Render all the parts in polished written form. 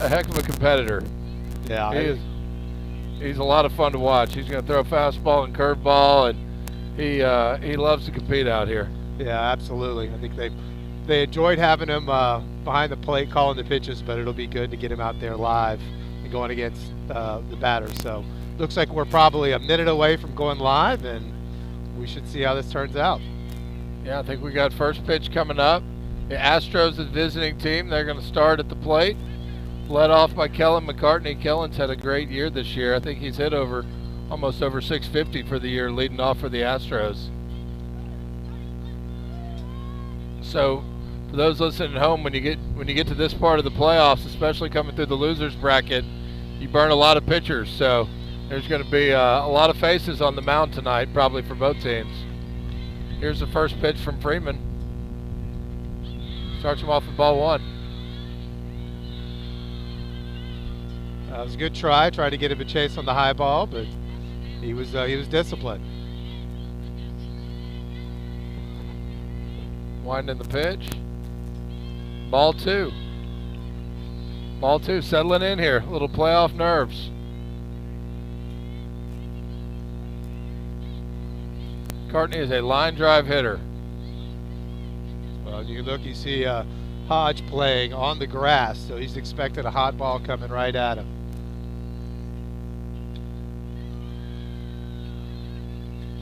a heck of a competitor. Yeah, He is. He's a lot of fun to watch. He's going to throw a fastball and curveball, and he loves to compete out here. Yeah, absolutely. I think they enjoyed having him behind the plate calling the pitches, but it'll be good to get him out there live and going against the batters. So looks like we're probably a minute away from going live, and we should see how this turns out. Yeah, I think we got first pitch coming up. The Astros, the visiting team, they're going to start at the plate. Led off by Kellen McCartney. Kellen's had a great year this year. I think he's hit almost over 650 for the year, leading off for the Astros. So, for those listening at home, when you get to this part of the playoffs, especially coming through the losers bracket, you burn a lot of pitchers. So, there's going to be a lot of faces on the mound tonight, probably for both teams. Here's the first pitch from Freeman. Starts him off at ball one. It was a good try. Tried to get him a chase on the high ball, but he was disciplined. Winding the pitch. Ball two. Ball two, settling in here. A little playoff nerves. McCartney is a line drive hitter. Well, you look, you see Hodge playing on the grass, so he's expected a hot ball coming right at him.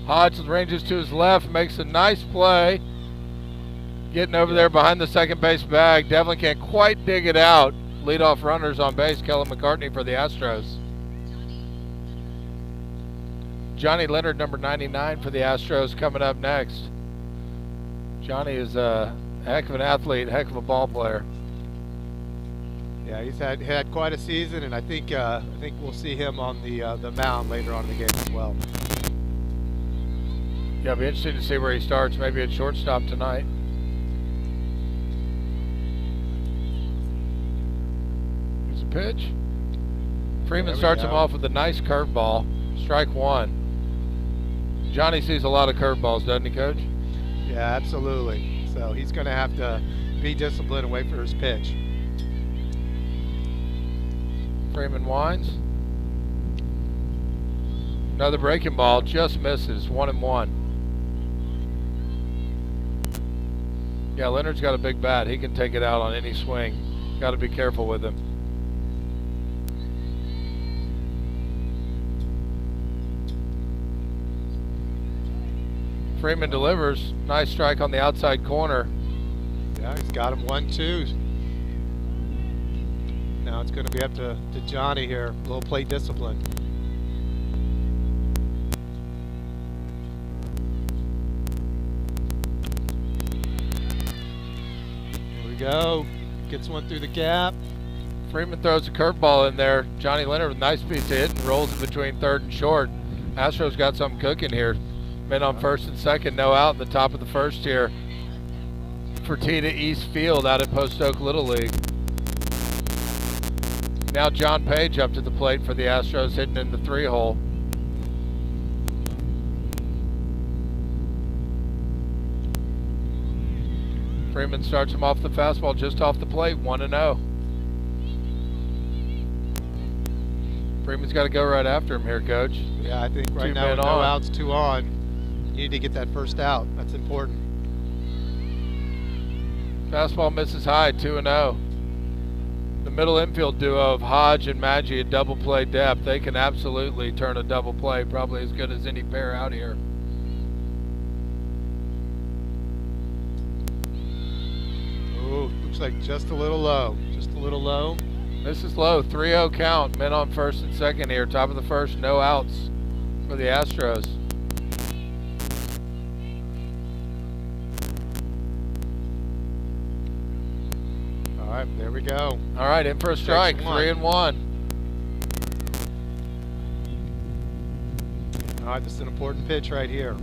Hodge ranges to his left, makes a nice play. Getting over there behind the second base bag. Definitely can't quite dig it out. Leadoff runners on base, Kellen McCartney for the Astros. Johnny Leonard, number 99 for the Astros, coming up next. Johnny is a heck of an athlete, heck of a ball player. Yeah, he's had quite a season, and I think we'll see him on the mound later on in the game as well. Yeah, it'll be interesting to see where he starts. Maybe at shortstop tonight. Here's a pitch. Freeman starts him off with a nice curveball. Strike one. Johnny sees a lot of curveballs, doesn't he, Coach? Yeah, absolutely. So he's going to have to be disciplined and wait for his pitch. Freeman winds. Another breaking ball, just misses. 1-1. Yeah, Leonard's got a big bat. He can take it out on any swing. Got to be careful with him. Freeman delivers. Nice strike on the outside corner. Yeah, he's got him 1-2. Now it's going to be up to Johnny here. A little plate discipline. Here we go. Gets one through the gap. Freeman throws a curveball in there. Johnny Leonard with a nice piece to hit and rolls in between third and short. Astros got something cooking here. Men on first and second, no out in the top of the first here for Fertitta East Field out at Post Oak Little League. Now John Page up to the plate for the Astros, hitting in the 3-hole. Freeman starts him off the fastball just off the plate, 1-0. Freeman's got to go right after him here, Coach. Yeah, I think right now with no outs, 2 on. You need to get that first out. That's important. Fastball misses high, 2-0. The middle infield duo of Hodge and Maggi at double play depth, they can absolutely turn a double play, probably as good as any pair out here. Ooh, looks like just a little low. Just a little low. This is low, 3-0 count. Men on first and second here. Top of the first, no outs for the Astros. All right, there we go. All right, in for a strike, 3-1. All right, this is an important pitch right here.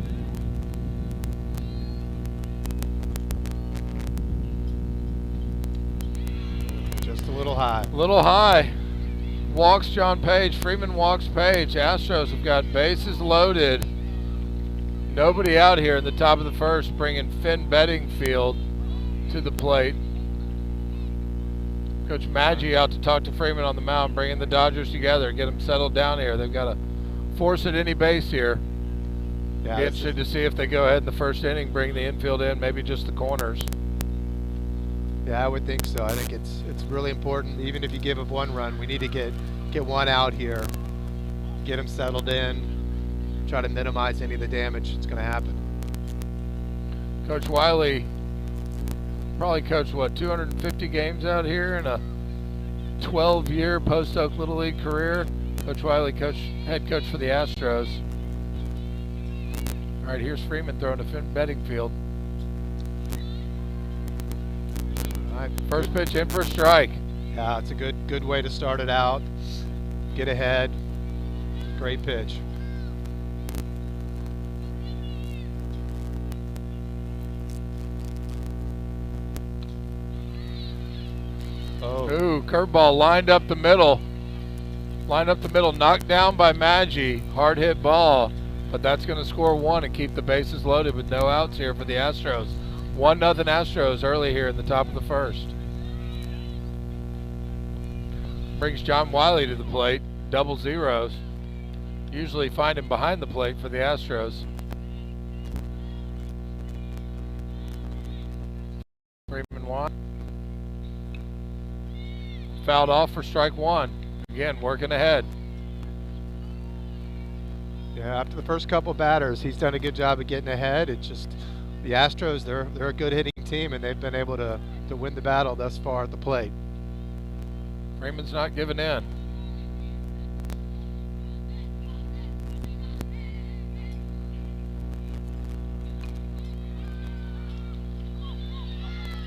Just a little high. A little high. Walks John Page. Freeman walks Page. Astros have got bases loaded. Nobody out here in the top of the first, bringing Finn Bedingfield to the plate. Coach Maggi out to talk to Freeman on the mound, bringing the Dodgers together, get them settled down here. They've got to force at any base here. Yeah, Be interested to see if they go ahead in the first inning, bring the infield in, maybe just the corners. Yeah, I would think so. I think it's really important. Even if you give up one run, we need to get one out here, get them settled in, try to minimize any of the damage that's going to happen. Coach Wiley probably coached, what, 250 games out here in a 12-year post-Oak Little League career. Coach Wiley, head coach for the Astros. All right, here's Freeman throwing to Bedingfield. All right, first pitch in for a strike. Yeah, it's a good way to start it out. Get ahead. Great pitch. Oh. Ooh, curveball lined up the middle. Knocked down by Maggi. Hard hit ball, but that's going to score one and keep the bases loaded with no outs here for the Astros. 1-0 Astros early here in the top of the first. Brings John Wiley to the plate. Double zeros. Usually find him behind the plate for the Astros. Freeman one. Fouled off for strike one. Again, working ahead. Yeah, after the first couple batters, he's done a good job of getting ahead. It's just the Astros, they're a good hitting team, and they've been able to win the battle thus far at the plate. Freeman's not giving in.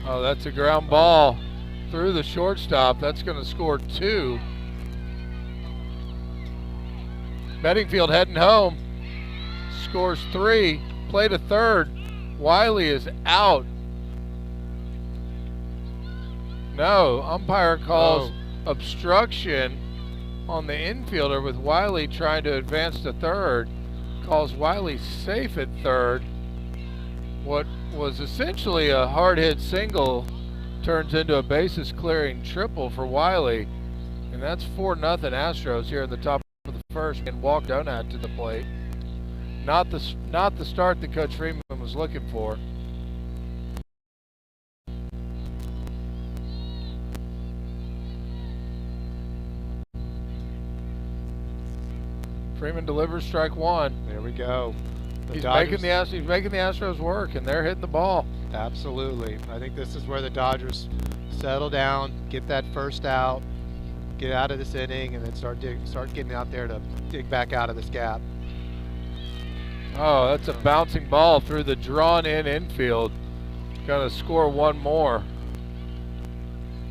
Oh, that's a ground ball through the shortstop. That's going to score two. Bedingfield heading home. Scores three. Play to third. Wiley is out. No, umpire calls obstruction on the infielder with Wiley trying to advance to third. Calls Wiley safe at third. What was essentially a hard hit single turns into a bases clearing triple for Wiley. And that's 4-0 Astros here in the top of the first, and walk Donat to the plate. Not the start that Coach Freeman was looking for. Freeman delivers strike one. There we go. He's making the Astros work, and they're hitting the ball. Absolutely. I think this is where the Dodgers settle down, get that first out, get out of this inning, and then start getting out there to dig back out of this gap. Oh, that's a bouncing ball through the drawn-in infield. Gonna score one more.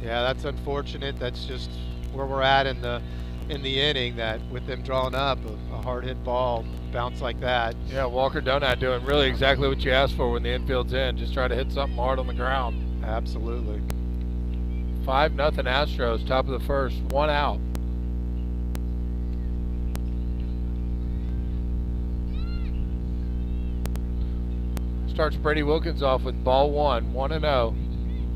Yeah, that's unfortunate. That's just where we're at in the inning, that with them drawing up, a hard hit ball bounce like that. Yeah, Walker Donat doing really exactly what you asked for when the infield's in. Just try to hit something hard on the ground. Absolutely. 5-0 Astros, top of the first, one out. Starts Brady Wilkins off with ball one, 1-0.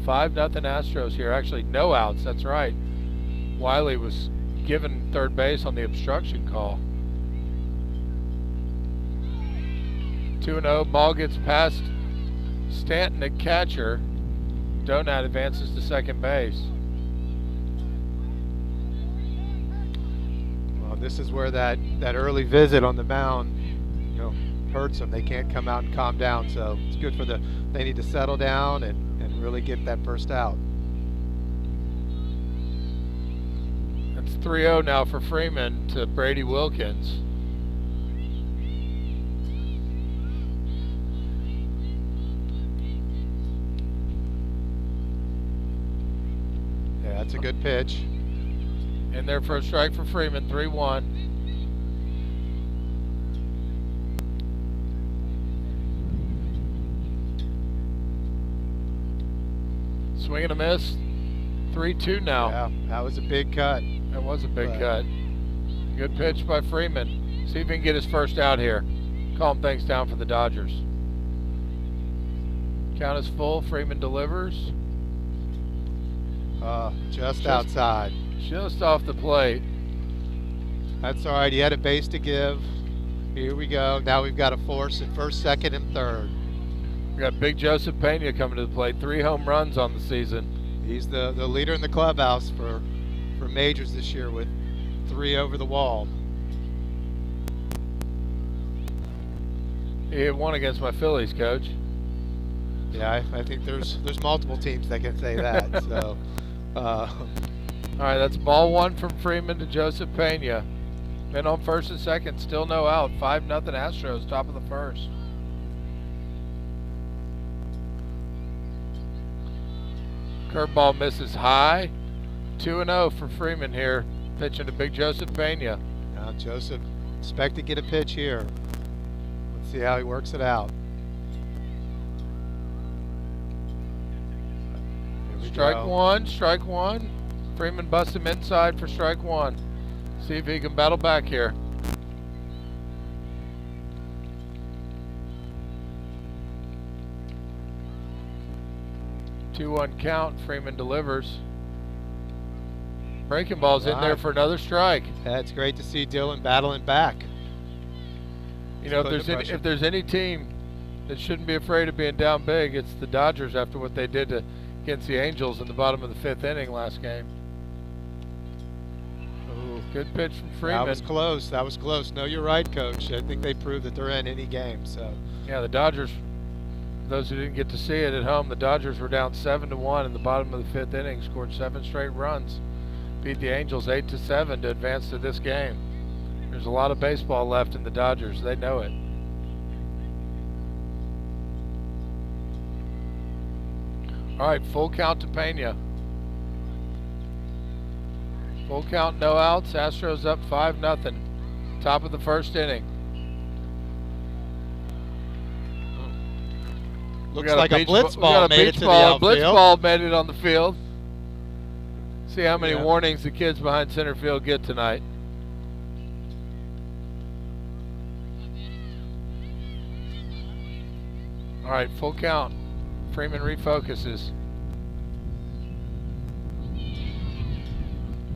5-0 Astros here. Actually, no outs, that's right. Wiley was given third base on the obstruction call. 2-0, ball gets past Stanton at catcher. Donat advances to second base. Well, this is where that early visit on the mound, hurts them. They can't come out and calm down, so it's good for they need to settle down and really get that first out. It's 3-0 now for Freeman to Brady Wilkins. Yeah, that's a good pitch. In there for a strike for Freeman, 3-1. Swing and a miss. 3-2 now. Yeah, that was a big cut. That was a big cut. Good pitch by Freeman. See if he can get his first out here. Calm things down for the Dodgers. Count is full. Freeman delivers. Just outside. Just off the plate. That's all right. He had a base to give. Here we go. Now we've got to force at first, second, and third. We got Big Joseph Pena coming to the plate. 3 home runs on the season. He's the leader in the clubhouse for majors this year with 3 over the wall. He hit 1 against my Phillies, Coach. Yeah, I think there's multiple teams that can say that. So, all right, that's ball 1 from Freeman to Joseph Pena. Men on first and second, still no out. 5-0 Astros, top of the first. Curveball misses high. 2-0 for Freeman here, pitching to Big Joseph Pena. Now Joseph, expect to get a pitch here. Let's see how he works it out. Strike one, strike one. Freeman busts him inside for strike 1. See if he can battle back here. Two 2-1 count. Freeman delivers. Breaking ball's in there for another strike. That's great to see Dylan battling back. You know, if there's any team that shouldn't be afraid of being down big, it's the Dodgers after what they did against the Angels in the bottom of the 5th inning last game. Ooh, good pitch from Freeman. That was close. That was close. No, you're right, Coach. I think they proved that they're in any game. So. Yeah, the Dodgers. Those who didn't get to see it at home, the Dodgers were down 7-1 in the bottom of the 5th inning, scored 7 straight runs, beat the Angels 8-7 to advance to this game. There's a lot of baseball left in the Dodgers. They know it. All right, full count to Pena. Full count, no outs. Astros up 5-0. Top of the 1st inning. Looks like a blitz ball made it to the outfield. Blitz ball made it on the field. See how many warnings the kids behind center field get tonight. All right, full count. Freeman refocuses.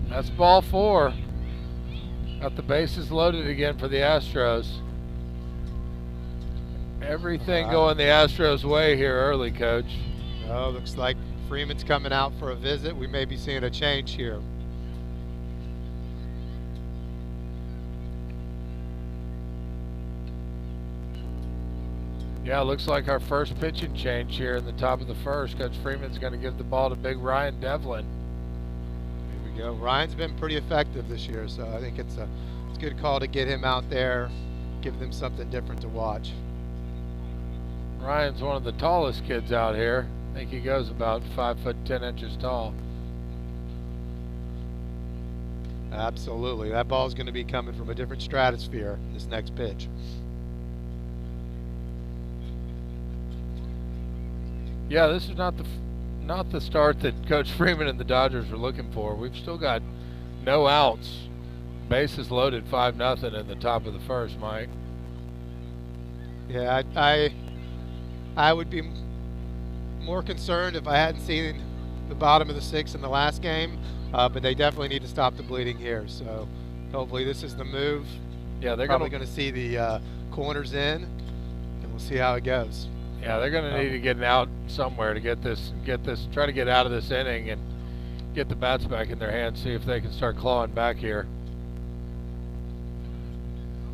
That's ball 4. Got the bases loaded again for the Astros. Everything going the Astros' way here early, Coach. Oh, looks like Freeman's coming out for a visit. We may be seeing a change here. Yeah, looks like our first pitching change here in the top of the 1st. Coach Freeman's going to give the ball to big Ryan Devlin. Here we go. Ryan's been pretty effective this year, so I think it's a good call to get him out there, give them something different to watch. Ryan's one of the tallest kids out here. I think he goes about 5'10" tall. Absolutely. That ball's going to be coming from a different stratosphere this next pitch. Yeah, this is not the start that Coach Freeman and the Dodgers are looking for. We've still got no outs. Bases loaded 5-0 in the top of the 1st, Mike. Yeah, I would be more concerned if I hadn't seen the bottom of the 6th in the last game, but they definitely need to stop the bleeding here. So hopefully this is the move. Yeah, they're probably going to see the corners in, and we'll see how it goes. Yeah, they're going to need to get an out somewhere to get this, try to get out of this inning and get the bats back in their hands, see if they can start clawing back here.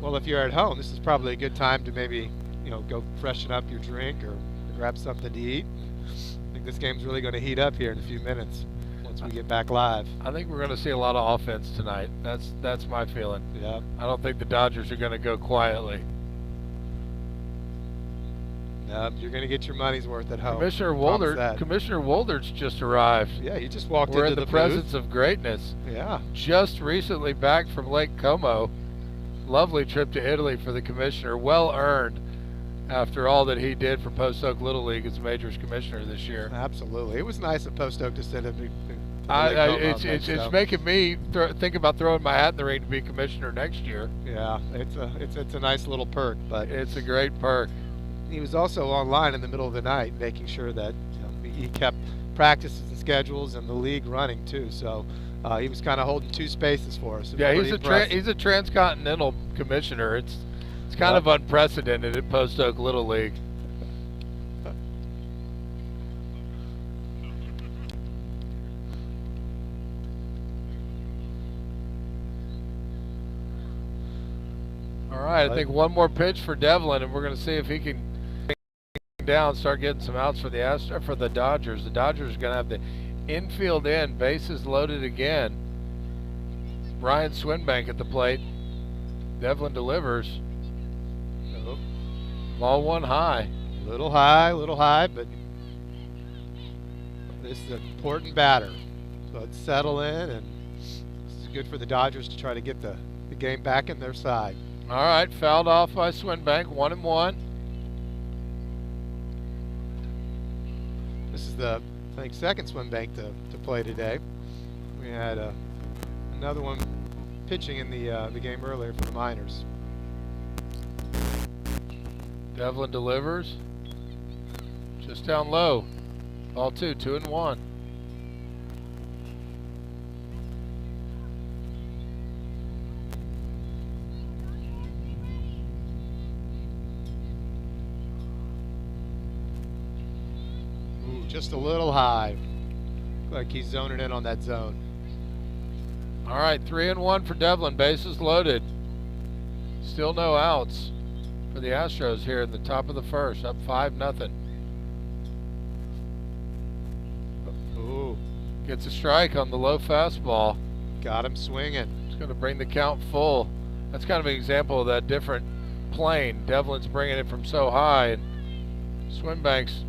Well, if you're at home, this is probably a good time to maybe, go freshen up your drink or grab something to eat. I think this game's really going to heat up here in a few minutes once we get back live. I think we're going to see a lot of offense tonight. That's my feeling. Yeah. I don't think the Dodgers are going to go quietly. No, you're going to get your money's worth at home. Commissioner Woldert's just arrived. Yeah, he just walked into the the presence of greatness. Yeah. Just recently back from Lake Como. Lovely trip to Italy for the commissioner. Well earned after all that he did for Post Oak Little League as Majors Commissioner this year. Absolutely. It was nice of Post Oak to send him. It's making me think about throwing my hat in the ring to be commissioner next year. Yeah, it's a nice little perk, but it's a great perk. He was also online in the middle of the night, making sure that he kept practices and schedules and the league running too. So he was kind of holding two spaces for us. Yeah, he's a transcontinental commissioner. It's kind of unprecedented at Post Oak Little League. All right, I think one more pitch for Devlin, and we're going to see if he can down, start getting some outs for the Dodgers. The Dodgers are going to have the infield in, bases loaded again. Ryan Swinbank at the plate. Devlin delivers. Oh. Ball one high. Little high, but this is an important batter. So let's settle in, and this is good for the Dodgers to try to get the game back in their side. All right, fouled off by Swinbank, 1-1. This is the, I think, second Swinbank to play today. We had another one pitching in the game earlier for the Miners. Devlin delivers. Just down low. Ball 2, 2-1. Just a little high. Like he's zoning in on that zone. All right, 3-1 for Devlin. Bases loaded. Still no outs for the Astros here in the top of the first. Up 5-0. Ooh. Gets a strike on the low fastball. Got him swinging. It's going to bring the count full. That's kind of an example of that different plane. Devlin's bringing it from so high, and Swinbank's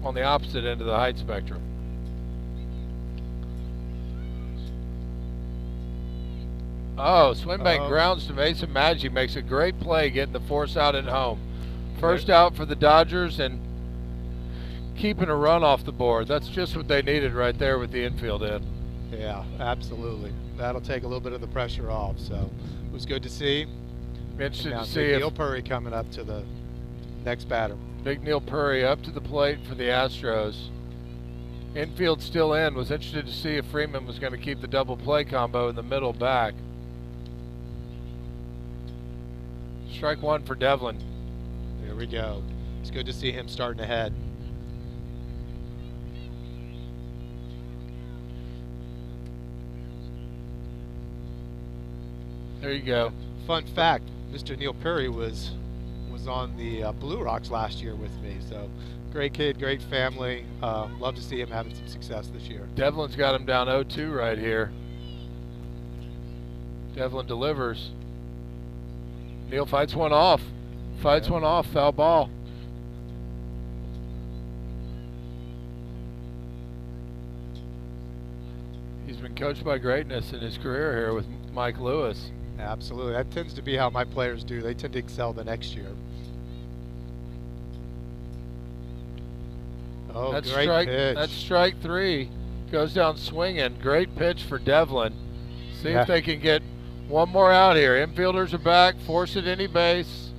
on the opposite end of the height spectrum. Oh, Swinbank grounds to Mason Maggi, makes a great play getting the force out at home. First out for the Dodgers and keeping a run off the board. That's just what they needed right there with the infield in. Yeah, absolutely. That'll take a little bit of the pressure off. So it was good to see. Interested to see if Neil Purry coming up to the next batter. Big Neil Purry up to the plate for the Astros. Infield still in. Was interested to see if Freeman was going to keep the double play combo in the middle back. Strike one for Devlin. There we go. It's good to see him starting ahead. There you go. Fun fact, Mr. Neil Purry was on the Blue Rocks last year with me. So great kid, great family. Love to see him having some success this year. Devlin's got him down 0-2 right here. Devlin delivers. Neil fights one off. One off, foul ball. He's been coached by greatness in his career here with Mike Lewis. Absolutely. That tends to be how my players do. They tend to excel the next year. Oh, that's great pitch. That's strike three. Goes down swinging. Great pitch for Devlin. See if they can get one more out here. Infielders are back. Force it any base.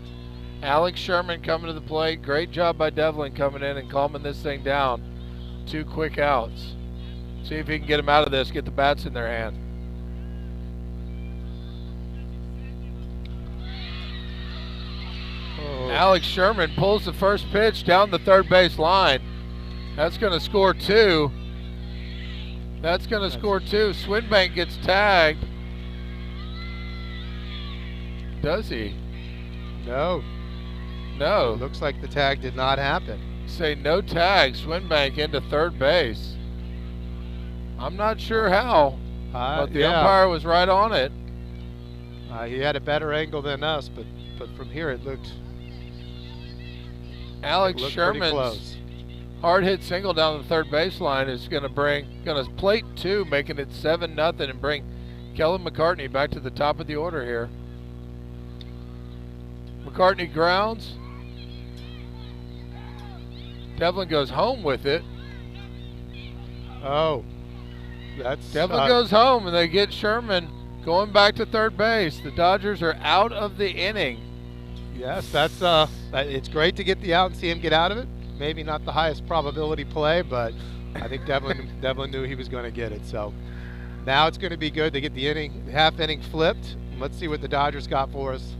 Alex Sherman coming to the plate. Great job by Devlin coming in and calming this thing down. 2 quick outs. See if he can get them out of this. Get the bats in their hand. Alex Sherman pulls the first pitch down the third base line. That's going to score 2. That's going to score 2. Swinbank gets tagged. Does he? No. No. It looks like the tag did not happen. Say no tag. Swinbank into third base. I'm not sure how, but the umpire was right on it. He had a better angle than us, but from here it looked. Alex Sherman's hard hit single down the third baseline is going to plate 2, making it 7-0, and bring Kellen McCartney back to the top of the order here. McCartney grounds. Devlin goes home with it. Oh, Devlin goes home, and they get Sherman going back to third base. The Dodgers are out of the inning. Yes, it's great to get the out and see him get out of it. Maybe not the highest probability play, but I think Devlin knew he was going to get it. So now it's going to be good. They get the half inning flipped. Let's see what the Dodgers got for us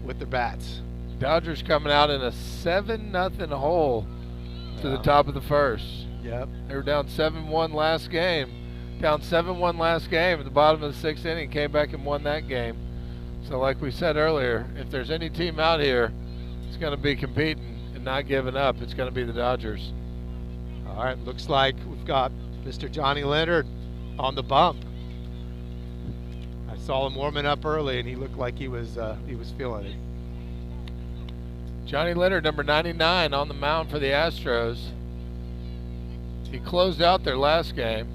with their bats. Dodgers coming out in a 7-0 hole to the top of the first. Yep. They were down 7-1 last game. Down 7-1 last game at the bottom of the sixth inning, came back and won that game. So like we said earlier, if there's any team out here that's going to be competing and not giving up, it's going to be the Dodgers. All right, looks like we've got Mr. Johnny Leonard on the bump. I saw him warming up early, and he looked like he was feeling it. Johnny Leonard, number 99, on the mound for the Astros. He closed out their last game.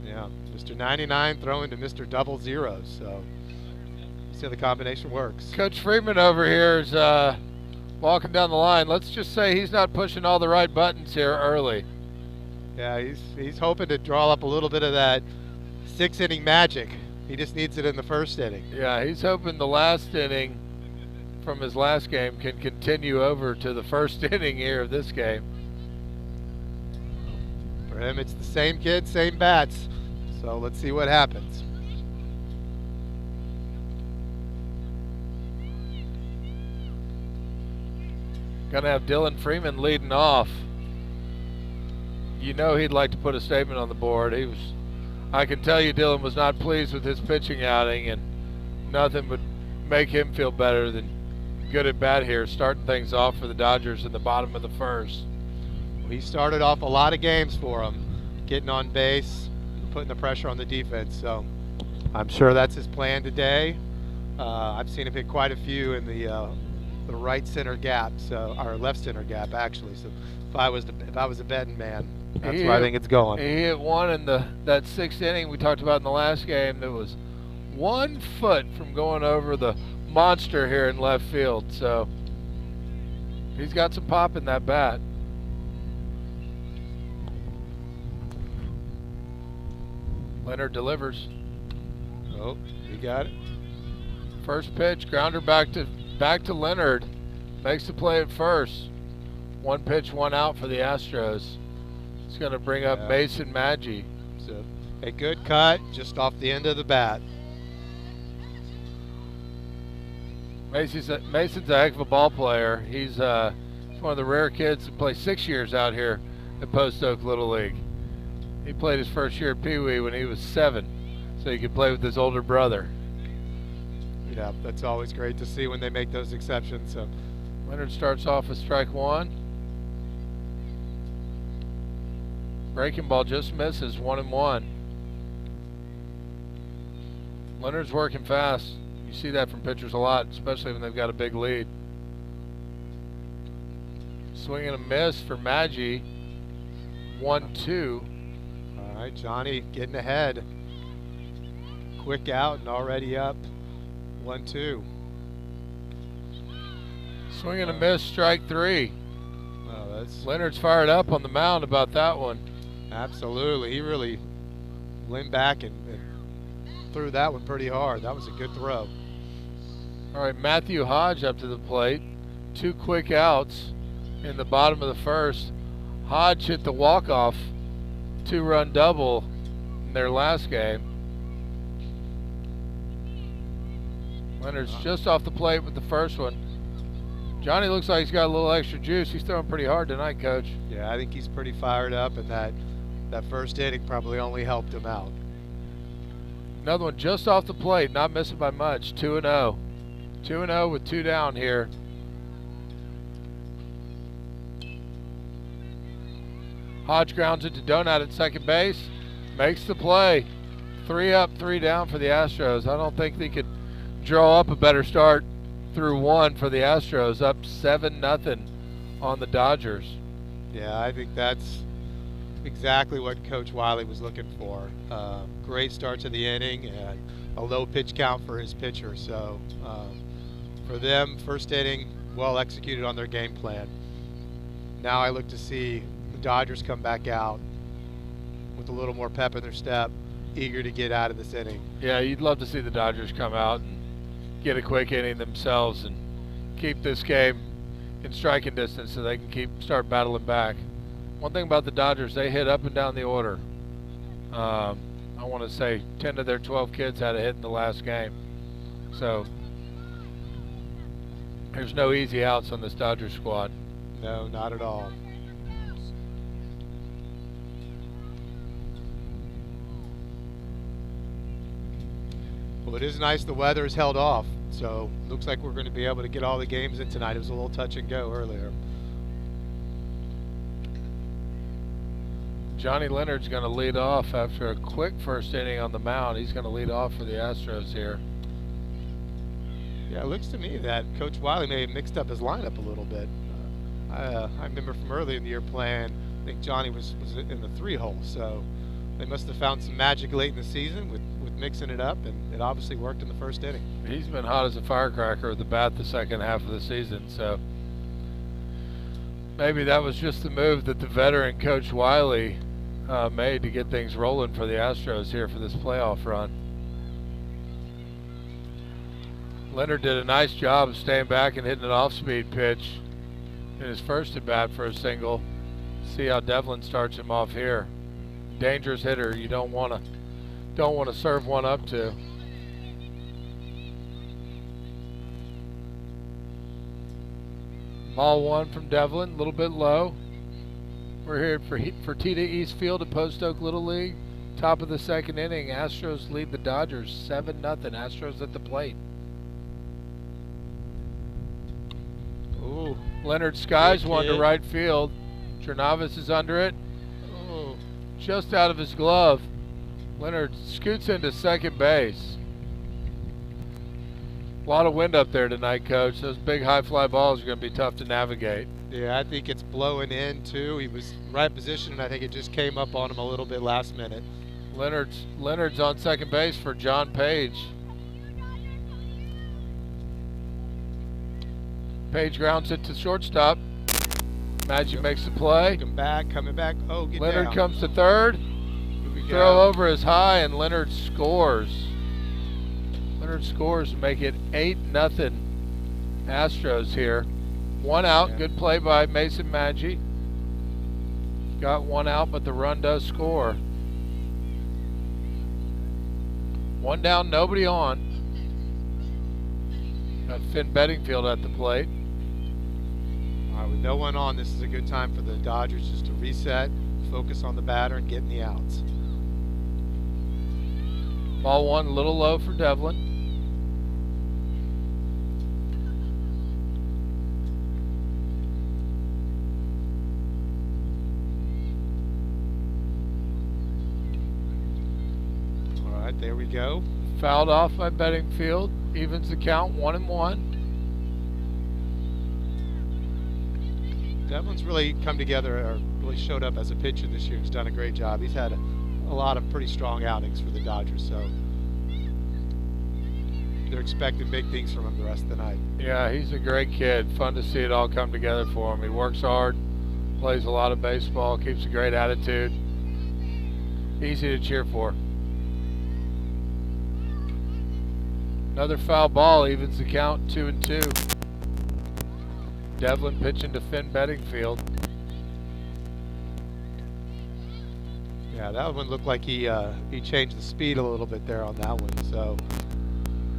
Yeah, Mr. 99 throwing to Mr. 00, so see how the combination works. Coach Freeman over here is walking down the line. Let's just say he's not pushing all the right buttons here early. Yeah, he's hoping to draw up a little bit of that 6-inning magic. He just needs it in the first inning. Yeah, he's hoping the last inning from his last game can continue over to the first inning here of this game. For him, it's the same kid, same bats. So let's see what happens. Gonna have Dylan Freeman leading off. You know he'd like to put a statement on the board. I can tell you Dylan was not pleased with his pitching outing, and nothing would make him feel better than good at bat here, starting things off for the Dodgers in the bottom of the first. Well, he started off a lot of games for him, getting on base, putting the pressure on the defense. So I'm sure that's his plan today. I've seen him hit quite a few in the right center gap, or left center gap actually. So if I was a betting man, that's where I think it's going. He hit one in that sixth inning we talked about in the last game that was 1 foot from going over the monster here in left field. So he's got some pop in that bat. Leonard delivers. Oh, he got it. First pitch, grounder back to Leonard. Makes the play at first. 1 pitch, 1 out for the Astros. It's going to bring up Mason Maggi. So a good cut just off the end of the bat. Mason's a heck of a ball player. He's one of the rare kids to play 6 years out here at Post Oak Little League. He played his first year at Pee Wee when he was 7, so he could play with his older brother. Yeah, that's always great to see when they make those exceptions. So Leonard starts off with strike 1. Breaking ball just misses, 1-1. Leonard's working fast. You see that from pitchers a lot, especially when they've got a big lead. Swing and a miss for Maggi. 1-2. All right, Johnny getting ahead. Quick out and already up. 1-2. Swing and a miss, strike 3. Oh, that's Leonard's fired up on the mound about that one. Absolutely. He really leaned back and threw that one pretty hard. That was a good throw. All right, Matthew Hodge up to the plate. 2 quick outs in the bottom of the first. Hodge hit the walk-off 2-run double in their last game. Leonard's just off the plate with the first one. Johnny looks like he's got a little extra juice. He's throwing pretty hard tonight, Coach. Yeah, I think he's pretty fired up, and that first inning probably only helped him out. Another one just off the plate, not missing by much. 2-0. 2-0 with 2 down here. Hodge grounds it to Donut at second base. Makes the play. 3 up, 3 down for the Astros. I don't think they could draw up a better start through 1 for the Astros. Up 7-0 on the Dodgers. Yeah, I think that's exactly what Coach Wiley was looking for. Great start to the inning and a low pitch count for his pitcher. So for them, first inning, well executed on their game plan. Now I look to see the Dodgers come back out with a little more pep in their step, eager to get out of this inning. Yeah, you'd love to see the Dodgers come out and get a quick inning themselves and keep this game in striking distance so they can start battling back. one thing about the Dodgers, they hit up and down the order. I want to say 10 of their 12 kids had a hit in the last game. So there's no easy outs on this Dodgers squad. No, not at all. Well, it is nice the weather is held off, so looks like we're going to be able to get all the games in tonight. It was a little touch and go earlier. Johnny Leonard's going to lead off after a quick first inning on the mound. He's going to lead off for the Astros here. Yeah, it looks to me that Coach Wiley may have mixed up his lineup a little bit. I remember from earlier in the year playing, I think Johnny was in the 3-hole, so they must have found some magic late in the season with mixing it up, and it obviously worked in the first inning. He's been hot as a firecracker with the bat the second half of the season, so maybe that was just the move that the veteran Coach Wiley made to get things rolling for the Astros here for this playoff run. Leonard did a nice job of staying back and hitting an off-speed pitch in his first at bat for a single. See how Devlin starts him off here. Dangerous hitter. You don't want to serve one up to. Ball one from Devlin, a little bit low. We're here for Tita Eastfield at Post Oak Little League. Top of the second inning. Astros lead the Dodgers 7-0. Astros at the plate. Ooh, Leonard skies one to right field. Chernavis is under it. Oh, Just out of his glove. Leonard scoots into second base. A lot of wind up there tonight, Coach. Those big high fly balls are going to be tough to navigate. yeah, I think it's blowing in too. He was right position, and I think it just came up on him a little bit last minute. Leonard's on second base for John Page. Page grounds it to shortstop. Maggi makes the play. Coming back. Oh, get Leonard down. comes to third. Throw over is high, and Leonard scores. Leonard scores to make it 8-0 Astros here. One out. Yeah. Good Good play by Mason Maggi. Got one out, but the run does score. One down, nobody on. Got Finn Bedingfield at the plate. All right, with no one on, this is a good time for the Dodgers just to reset, focus on the batter, and getting the outs. Ball one, a little low for Devlin. All right, there we go. Fouled off by Bedingfield. Evens the count, 1-1. Devlin's really come together, or really showed up as a pitcher this year. He's done a great job. He's had a lot of pretty strong outings for the Dodgers, so they're expecting big things from him the rest of the night. Yeah, he's a great kid. Fun to see it all come together for him. He works hard, plays a lot of baseball, keeps a great attitude. Easy to cheer for. Another foul ball evens the count, 2-2. Devlin pitching to Finn Bedingfield. Yeah, that one looked like he changed the speed a little bit there on that one, so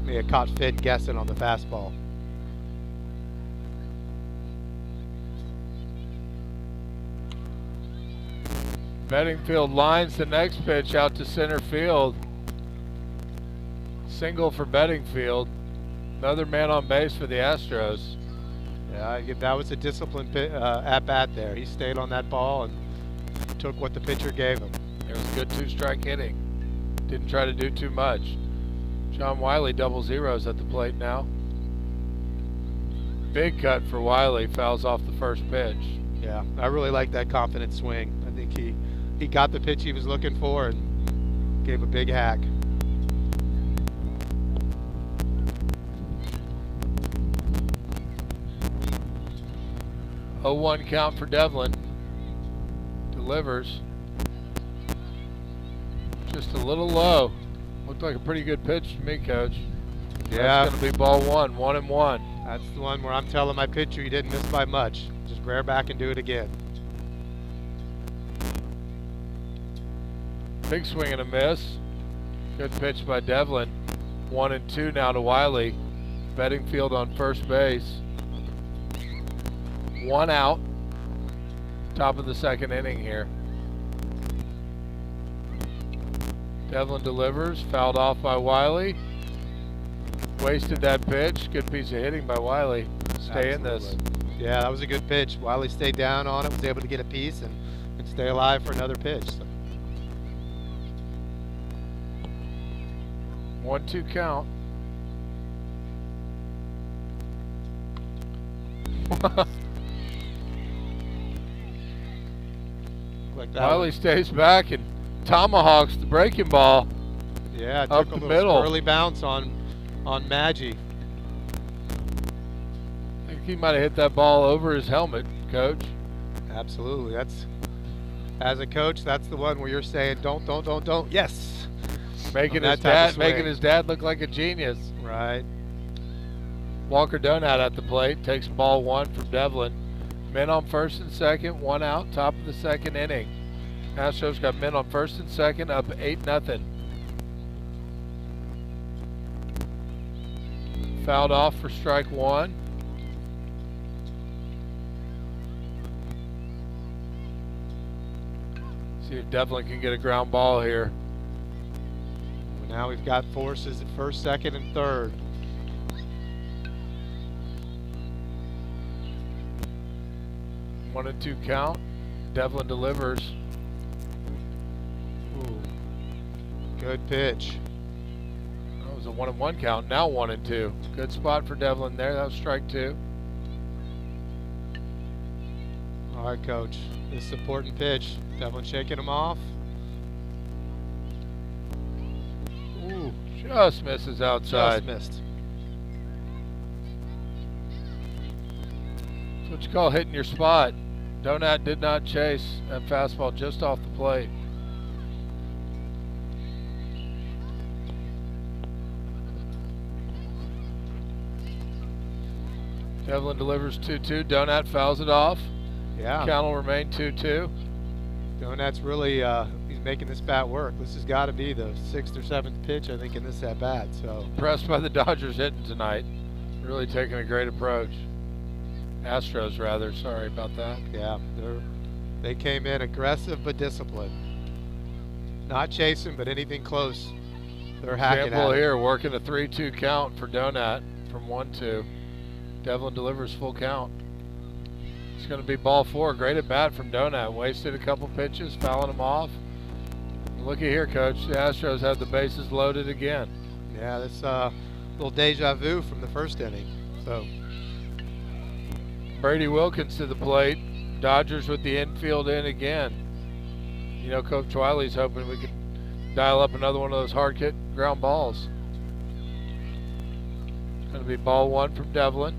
may have caught Finn guessing on the fastball. Bedingfield lines the next pitch out to center field. Single for Bedingfield. Another man on base for the Astros. Yeah, that was a disciplined at-bat there. He stayed on that ball and took what the pitcher gave him. It was a good two-strike inning. Didn't try to do too much. John Wiley double zeros at the plate now. Big cut for Wiley. Fouls off the first pitch. Yeah, I really like that confident swing. I think he got the pitch he was looking for and gave a big hack. 0-1 count for Devlin. Delivers. Just a little low. Looked like a pretty good pitch to me, Coach. Yeah. That's going to be ball one, 1-1. That's the one where I'm telling my pitcher he didn't miss by much. Just rear back and do it again. Big swing and a miss. Good pitch by Devlin. 1-2 now to Wiley. Bedingfield on first base. 1 out. Top of the second inning here. Devlin delivers. Fouled off by Wiley. Wasted that pitch. Good piece of hitting by Wiley. Stay in this. Yeah, that was a good pitch. Wiley stayed down on it, was able to get a piece and stay alive for another pitch. So. 1-2 count. Like that Wiley stays back and tomahawks the breaking ball. Yeah, it up took a the little middle. early bounce on Maggi. I think he might have hit that ball over his helmet, Coach. Absolutely. That's, as a coach, that's the one where you're saying don't. Yes. Making his dad look like a genius. Right. Walker Donat at the plate, takes ball 1 from Devlin. Men on first and second, 1 out, top of the second inning. Astros got men on first and second, up 8-0. Fouled off for strike 1. See if Devlin can get a ground ball here. Well, now we've got forces at first, second, and third. One and 2 count. Devlin delivers. Ooh. Good pitch. That was a 1-1 count. Now 1-2. Good spot for Devlin there. That was strike 2. All right, Coach. This is an important pitch. Devlin shaking him off. Ooh, just misses outside. Just missed. That's what you call hitting your spot. Donat did not chase that fastball just off the plate. Devlin delivers 2-2. Donat fouls it off. Yeah. Count will remain 2-2. Donat's really he's making this bat work. This has got to be the 6th or 7th pitch, I think, in this at bat. So impressed by the Dodgers hitting tonight. Really taking a great approach. Astros, rather. Sorry about that. Yeah, they came in aggressive but disciplined. Not chasing, but anything close, they're hacking Example at it. here, working a 3-2 count for Donat from 1-2. Devlin delivers full count. It's going to be ball 4. Great at bat from Donat. Wasted a couple pitches, fouling him off. Looky here, Coach. The Astros have the bases loaded again. Yeah, this little deja vu from the first inning. So Brady Wilkins to the plate. Dodgers with the infield in again. You know, Coach Wiley's hoping we can dial up another one of those hard hit ground balls. It's going to be ball 1 from Devlin.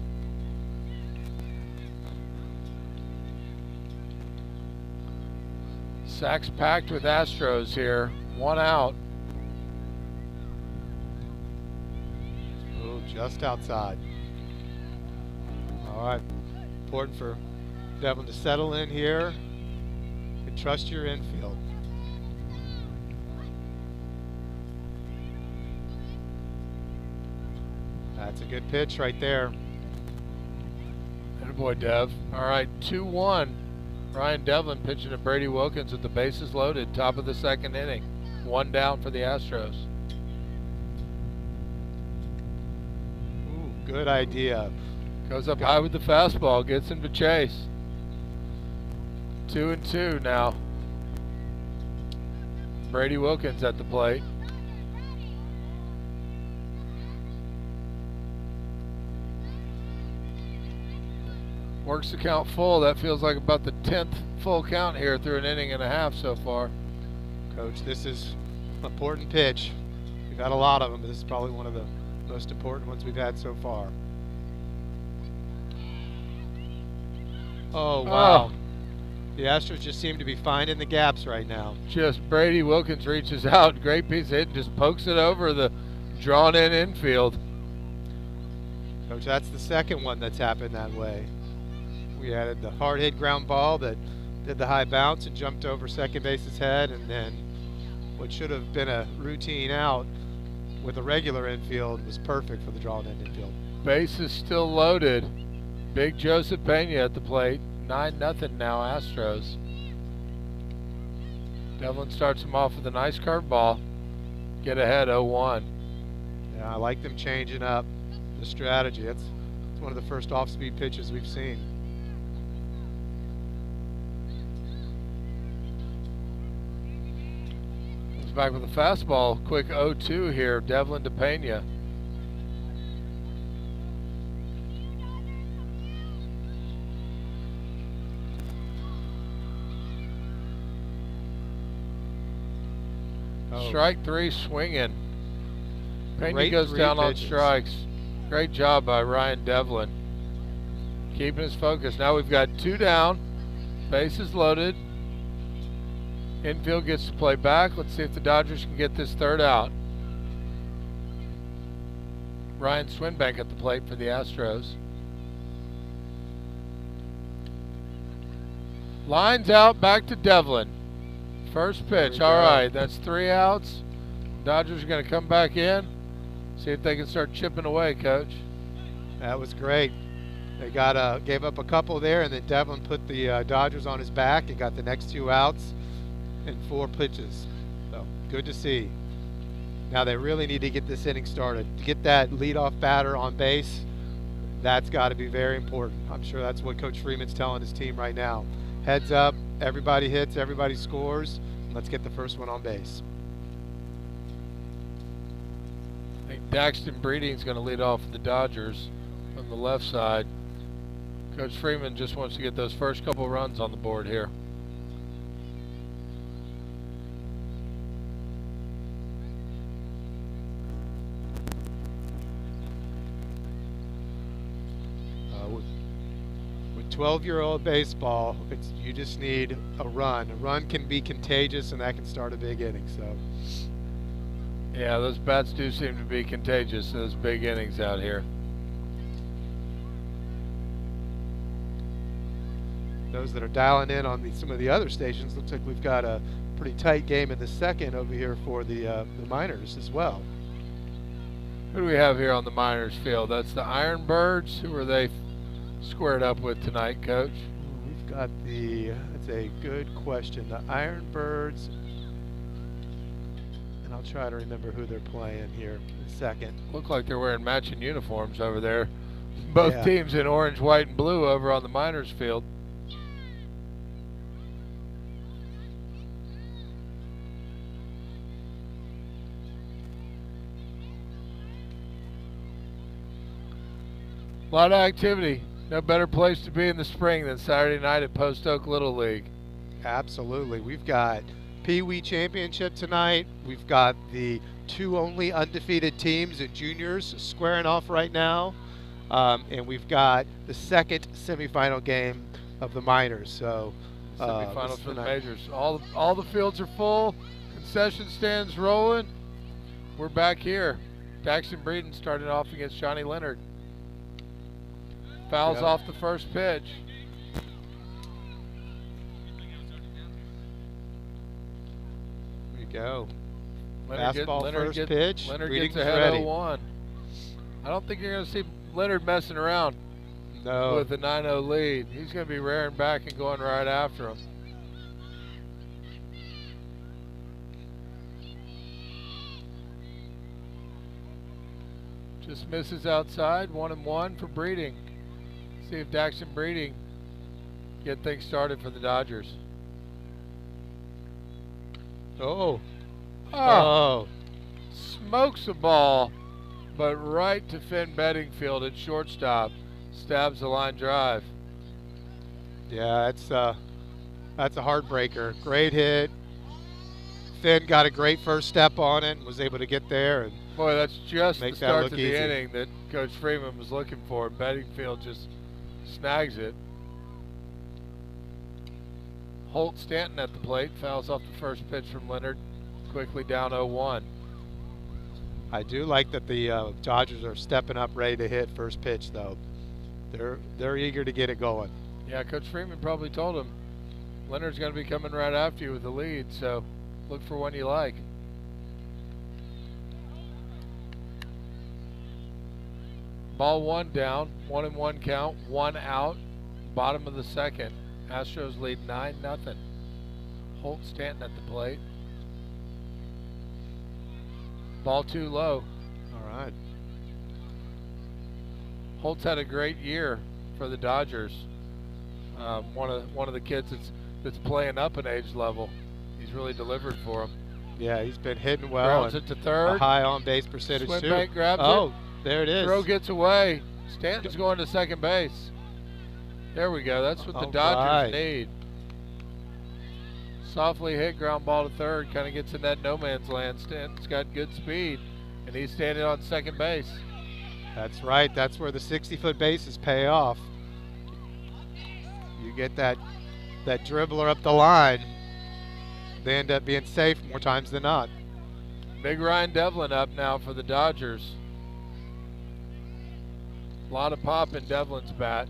Sacks packed with Astros here. 1 out. oh, just outside. All right. Important for Devlin to settle in here and trust your infield. That's a good pitch right there. Good boy, Dev. All right, 2-1. Ryan Devlin pitching to Brady Wilkins with the bases loaded, top of the second inning. 1 down for the Astros. Ooh, good idea. Goes up high with the fastball, gets him to chase. 2-2 now. Brady Wilkins at the plate. Works the count full. That feels like about the 10th full count here through an inning and a half so far. Coach, this is an important pitch. We've had a lot of them, but this is probably one of the most important ones we've had so far. Oh, wow. Oh. The Astros just seem to be finding the gaps right now. Just Brady Wilkins reaches out, great piece of hit, and just pokes it over the drawn-in infield. Coach, that's the second one that's happened that way. We added the hard-hit ground ball that did the high bounce and jumped over second base's head, and then what should have been a routine out with a regular infield was perfect for the drawn end infield. Base is still loaded. Big Joseph Pena at the plate. 9-0 now, Astros. Devlin starts him off with a nice curveball. Get ahead 0-1. Yeah, I like them changing up the strategy. It's one of the first off-speed pitches we've seen. He's back with a fastball. Quick 0-2 here. Devlin to Pena. Strike 3 swinging. Pena goes down on strikes. Great job by Ryan Devlin. Keeping his focus. Now we've got 2 down. Bases loaded. Infield gets to play back. Let's see if the Dodgers can get this 3rd out. Ryan Swinbank at the plate for the Astros. Lines out, back to Devlin. First pitch. All right, that's 3 outs. Dodgers are going to come back in. See if they can start chipping away, Coach. That was great. They gave up a couple there, and then Devlin put the Dodgers on his back and got the next 2 outs in 4 pitches. So good to see. Now they really need to get this inning started. To get that leadoff batter on base, that's got to be very important. I'm sure that's what Coach Freeman's telling his team right now. Heads up, everybody hits, everybody scores. Let's get the first one on base. I think Daxton Breeding's going to lead off for the Dodgers from the left side. Coach Freeman just wants to get those first couple runs on the board here. With 12-year-old baseball, you just need a run. A run can be contagious, and that can start a big inning. So, yeah, those bats do seem to be contagious. Those big innings out here. Those that are dialing in on some of the other stations, looks like we've got a pretty tight game in the second over here for the Miners as well. Who do we have here on the Miners field? That's the Ironbirds. Who are they squared up with tonight, Coach? We've got that's a good question. The Ironbirds, and I'll try to remember who they're playing here in a second. Look like they're wearing matching uniforms over there. Both teams in orange, white, and blue over on the Miners field. A lot of activity. No better place to be in the spring than Saturday night at Post Oak Little League. Absolutely. We've got Pee Wee Championship tonight. We've got the 2 only undefeated teams in juniors squaring off right now. And we've got the second semifinal game of the Miners. So semifinals for the majors. All the fields are full. Concession stands rolling. We're back here. Daxton Breeden starting off against Johnny Leonard. Fouls off the first pitch. There you go. Leonard first pitch. Leonard gets ahead 0-1. I don't think you're going to see Leonard messing around with a 9-0 lead. He's going to be rearing back and going right after him. Just misses outside. 1-1 for Breeding. See if Daxton Breeding get things started for the Dodgers. Oh. Smokes a ball, but right to Finn Bedingfield at shortstop. Stabs the line drive. Yeah, that's a heartbreaker. Great hit. Finn got a great first step on it and was able to get there. And boy, that's just the start to the easy. inning that Coach Freeman was looking for. Bedingfield just snags it. Holt Stanton at the plate. Fouls off the first pitch from Leonard. Quickly down 0-1. I do like that the Dodgers are stepping up, ready to hit first pitch, though. They're eager to get it going. Yeah, Coach Freeman probably told him Leonard's going to be coming right after you with the lead, so look for one you like. Ball one down, 1-1 count, one out, bottom of the second. Astros lead 9-0. Holt Stanton at the plate. Ball too low. All right. Holt's had a great year for the Dodgers. One of the kids that's playing up an age level. He's really delivered for him. Yeah, he's been hitting well. Grounds it to third. A high on base percentage too. Swinbank grabs it. Oh, there it is. Throw gets away. Stanton's going to second base. There we go. That's what the Dodgers need. Softly hit ground ball to third. Kind of gets in that no man's land. Stanton's got good speed, and he's standing on second base. That's right. That's where the 60-foot bases pay off. You get that dribbler up the line, they end up being safe more times than not. Big Ryan Devlin up now for the Dodgers. A lot of pop in Devlin's bat.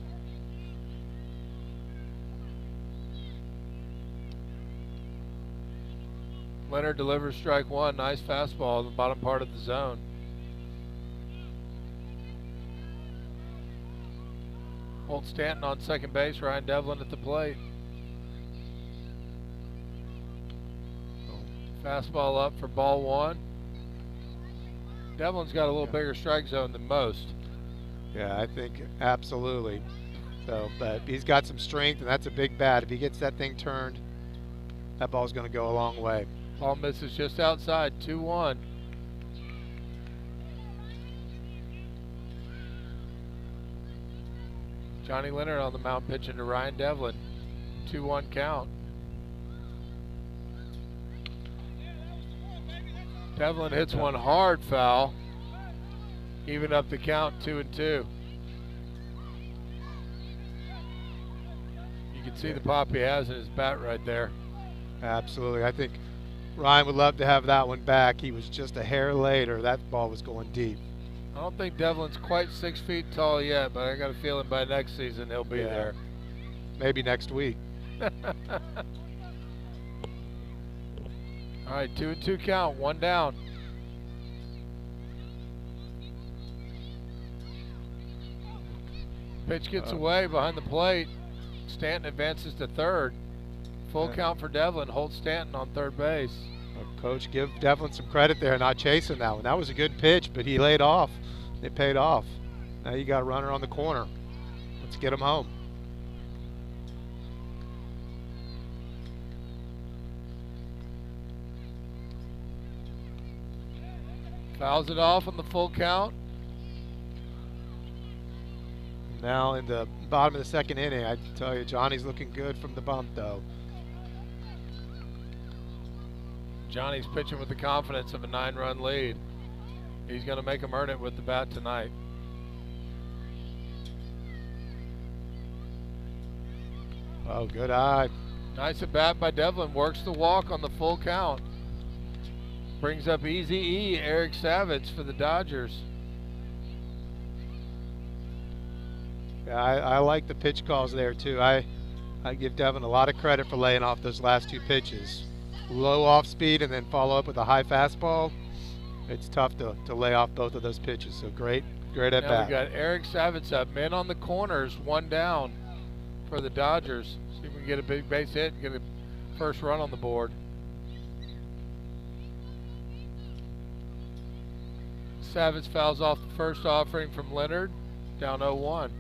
Leonard delivers strike one. Nice fastball in the bottom part of the zone. Holt Stanton on second base. Ryan Devlin at the plate. Fastball up for ball one. Devlin's got a little bigger strike zone than most. Yeah, I think absolutely. So, but he's got some strength, and that's a big bat. If he gets that thing turned, that ball's going to go a long way. Ball misses just outside, 2-1. Johnny Leonard on the mound pitching to Ryan Devlin. 2-1 count. Devlin hits one hard foul. Even up the count, 2-2. You can see the pop he has in his bat right there. Absolutely. I think Ryan would love to have that one back. He was just a hair later. That ball was going deep. I don't think Devlin's quite 6 feet tall yet, but I got a feeling by next season he'll be there. Maybe next week. All right, 2-2 count, one down. Pitch gets away behind the plate. Stanton advances to third. Full count for Devlin. Holt Stanton on third base. Coach, give Devlin some credit there, not chasing that one. That was a good pitch, but he laid off. It paid off. Now you got a runner on the corner. Let's get him home. Fouls it off on the full count. Now in the bottom of the second inning, I tell you, Johnny's looking good from the bump, though. Johnny's pitching with the confidence of a 9-run lead. He's going to make him earn it with the bat tonight. Oh, good eye. Nice at bat by Devlin. Works the walk on the full count. Brings up Easy E, Eric Savitz for the Dodgers. Yeah, I like the pitch calls there, too. I give Devlin a lot of credit for laying off those last two pitches. Low off speed and then follow up with a high fastball. It's tough to lay off both of those pitches. So great at bat. Now we got Eric Savitz up. Men on the corners, one down for the Dodgers. See if we can get a big base hit and get a first run on the board. Savitz fouls off the first offering from Leonard. Down 0-1.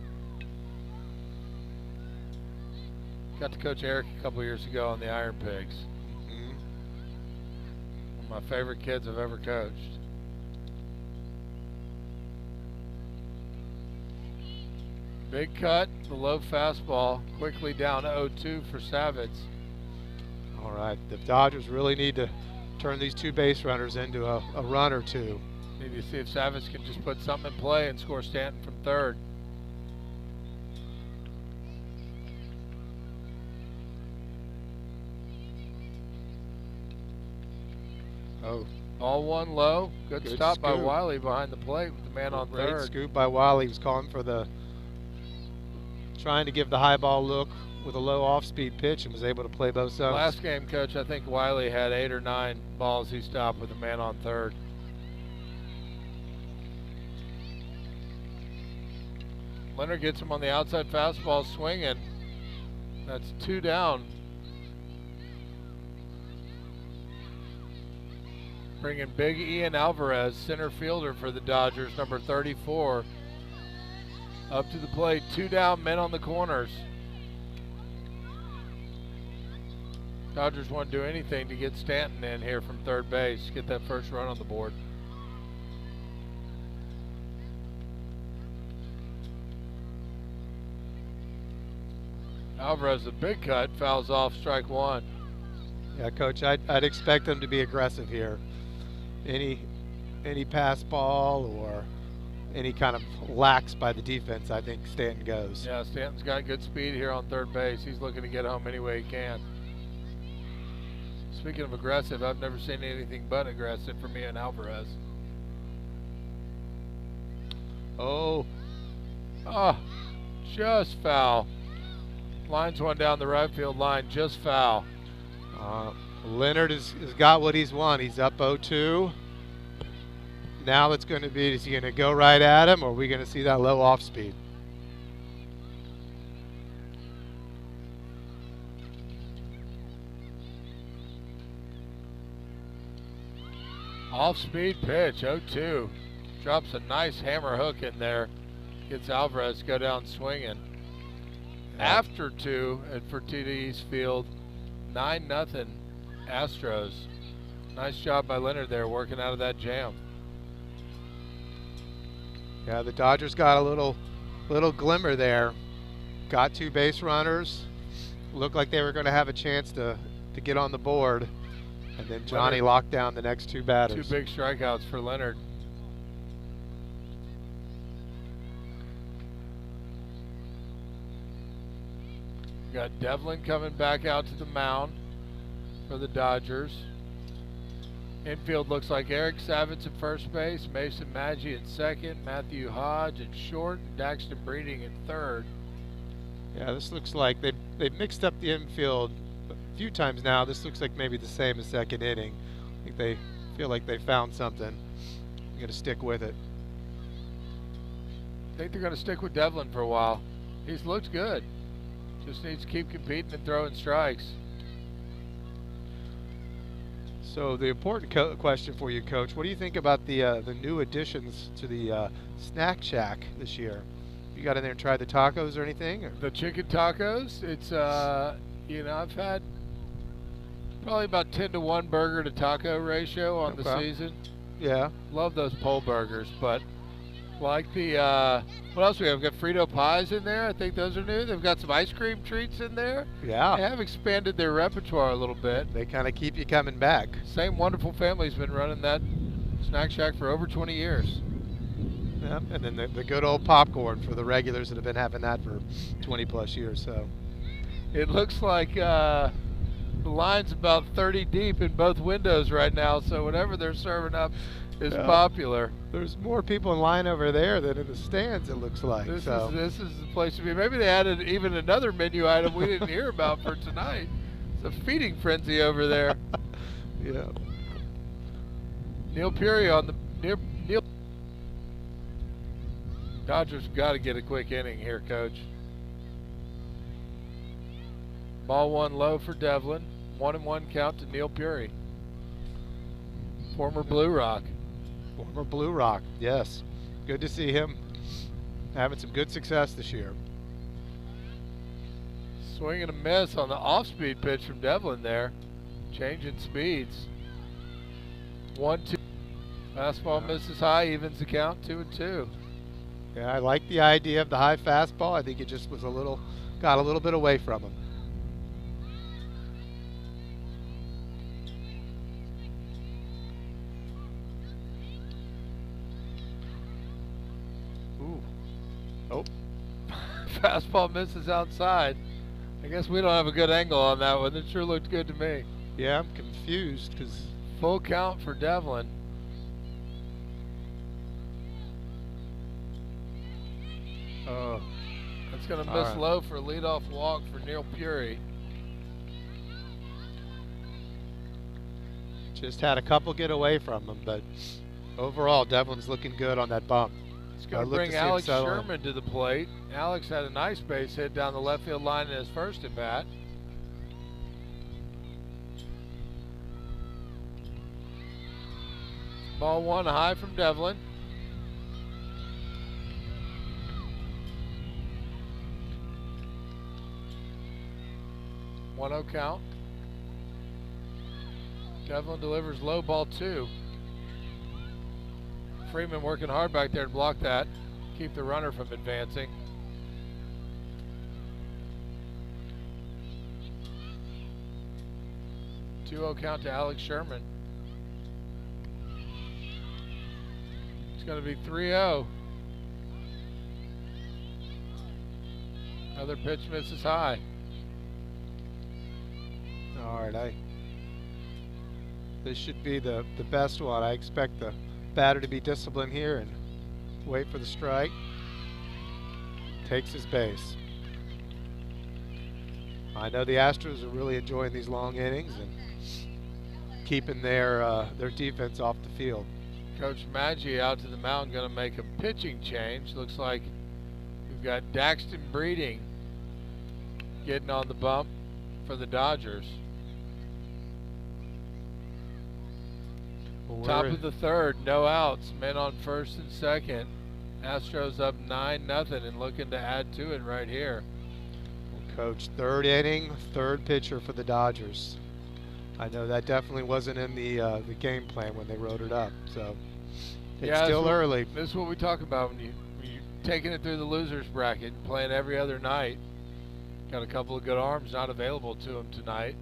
Got to coach Eric a couple years ago on the Iron Pigs. One of my favorite kids I've ever coached. Big cut, the low fastball, quickly down 0-2 for Savitz. All right, the Dodgers really need to turn these two base runners into a run or two. Need to see if Savitz can just put something in play and score Stanton from third. Oh. All one low. Good stop scoop by Wiley behind the plate with the man on Great third. scoop by Wiley. He was calling for trying to give the high ball look with a low off-speed pitch and was able to play both zones. Last game, Coach, I think Wiley had 8 or 9 balls he stopped with a man on third. Leonard gets him on the outside fastball swinging. That's 2 down. Bringing big Ian Alvarez, center fielder for the Dodgers, number 34. Up to the plate, 2 down, men on the corners. Dodgers won't do anything to get Stanton in here from third base, get that first run on the board. Alvarez, a big cut, fouls off, strike 1. Yeah, Coach, I'd expect them to be aggressive here. Any pass ball or any kind of lax by the defense, I think Stanton goes. Yeah, Stanton's got good speed here on third base. He's looking to get home any way he can. Speaking of aggressive, I've never seen anything but aggressive from Ian Alvarez. Oh, just foul. Lines one down the right field line, just foul. Leonard has got what he's won. He's up 0-2. Now it's going to be, is he going to go right at him, or are we going to see that low off speed? Off speed pitch, 0-2. Drops a nice hammer hook in there. Gets Alvarez to go down swinging. After 2 at Fertitta East Field, 9-0 Astros. Nice job by Leonard there working out of that jam. Yeah, the Dodgers got a little glimmer there. Got 2 base runners. Looked like they were going to have a chance to get on the board. And then Johnny locked down the next 2 batters. 2 big strikeouts for Leonard. Got Devlin coming back out to the mound for the Dodgers. Infield looks like Eric Savitz at first base, Mason Maggi at second, Matthew Hodge at short, and Daxton Breeding at third. Yeah, this looks like they've mixed up the infield a few times now. This looks like maybe the same as second inning. I think they feel like they found something. They're going to stick with it. I think they're going to stick with Devlin for a while. He's looked good. Just needs to keep competing and throwing strikes. So the important question for you, Coach, what do you think about the new additions to the Snack Shack this year? You got in there and tried the tacos or anything? Or? The chicken tacos, it's, you know, I've had probably about 10-to-1 burger to taco ratio on the season. Yeah. Love those pole burgers, but like the, what else we have? We've got Frito pies in there. I think those are new. They've got some ice cream treats in there. Yeah. They have expanded their repertoire a little bit. They kind of keep you coming back. Same wonderful family's been running that Snack Shack for over 20 years. Yep, and then the good old popcorn for the regulars that have been having that for 20 plus years. So it looks like the line's about 30 deep in both windows right now, so whatever they're serving up is popular. There's more people in line over there than in the stands, it looks like. This is the place to be. Maybe they added even another menu item we didn't hear about for tonight. It's a feeding frenzy over there. Yeah. Neil Puri on the Neil. Dodgers got to get a quick inning here, Coach. Ball 1 low for Devlin. 1-1 count to Neil Puri. Former Blue Rock. Former Blue Rock, yes. Good to see him having some good success this year. Swing and a miss on the off-speed pitch from Devlin there. Changing speeds. 1-2. Fastball misses high, evens the count, 2-2. Yeah, I like the idea of the high fastball. I think it just was got a little bit away from him. Ooh. Oh. Fastball misses outside. I guess we don't have a good angle on that one. It sure looked good to me. Yeah, I'm confused because full count for Devlin. That's going to miss low for a leadoff walk for Neil Puri. Just had a couple get away from him, but overall Devlin's looking good on that bump. It's going to look to bring see him Alex settle in. Sherman to the plate. Alex had a nice base hit down the left field line in his first at bat. Ball one high from Devlin. One 0 count. Devlin delivers low, ball two. Freeman working hard back there to block that, keep the runner from advancing. Two 0 count to Alex Sherman. It's going to be 3-0. Another pitch misses high. All right, this should be the best one. I expect the batter to be disciplined here and wait for the strike. Takes his base. I know the Astros are really enjoying these long innings and keeping their defense off the field. Coach Maggi out to the mound, going to make a pitching change. Looks like we've got Daxton Breeding getting on the bump for the Dodgers. Top of the third, no outs, men on first and second. Astros up 9-0 and looking to add to it right here. Coach, third inning, third pitcher for the Dodgers. I know that definitely wasn't in the game plan when they wrote it up. So it's still early. This is what we talk about when you're taking it through the losers bracket, playing every other night. Got a couple of good arms not available to him tonight.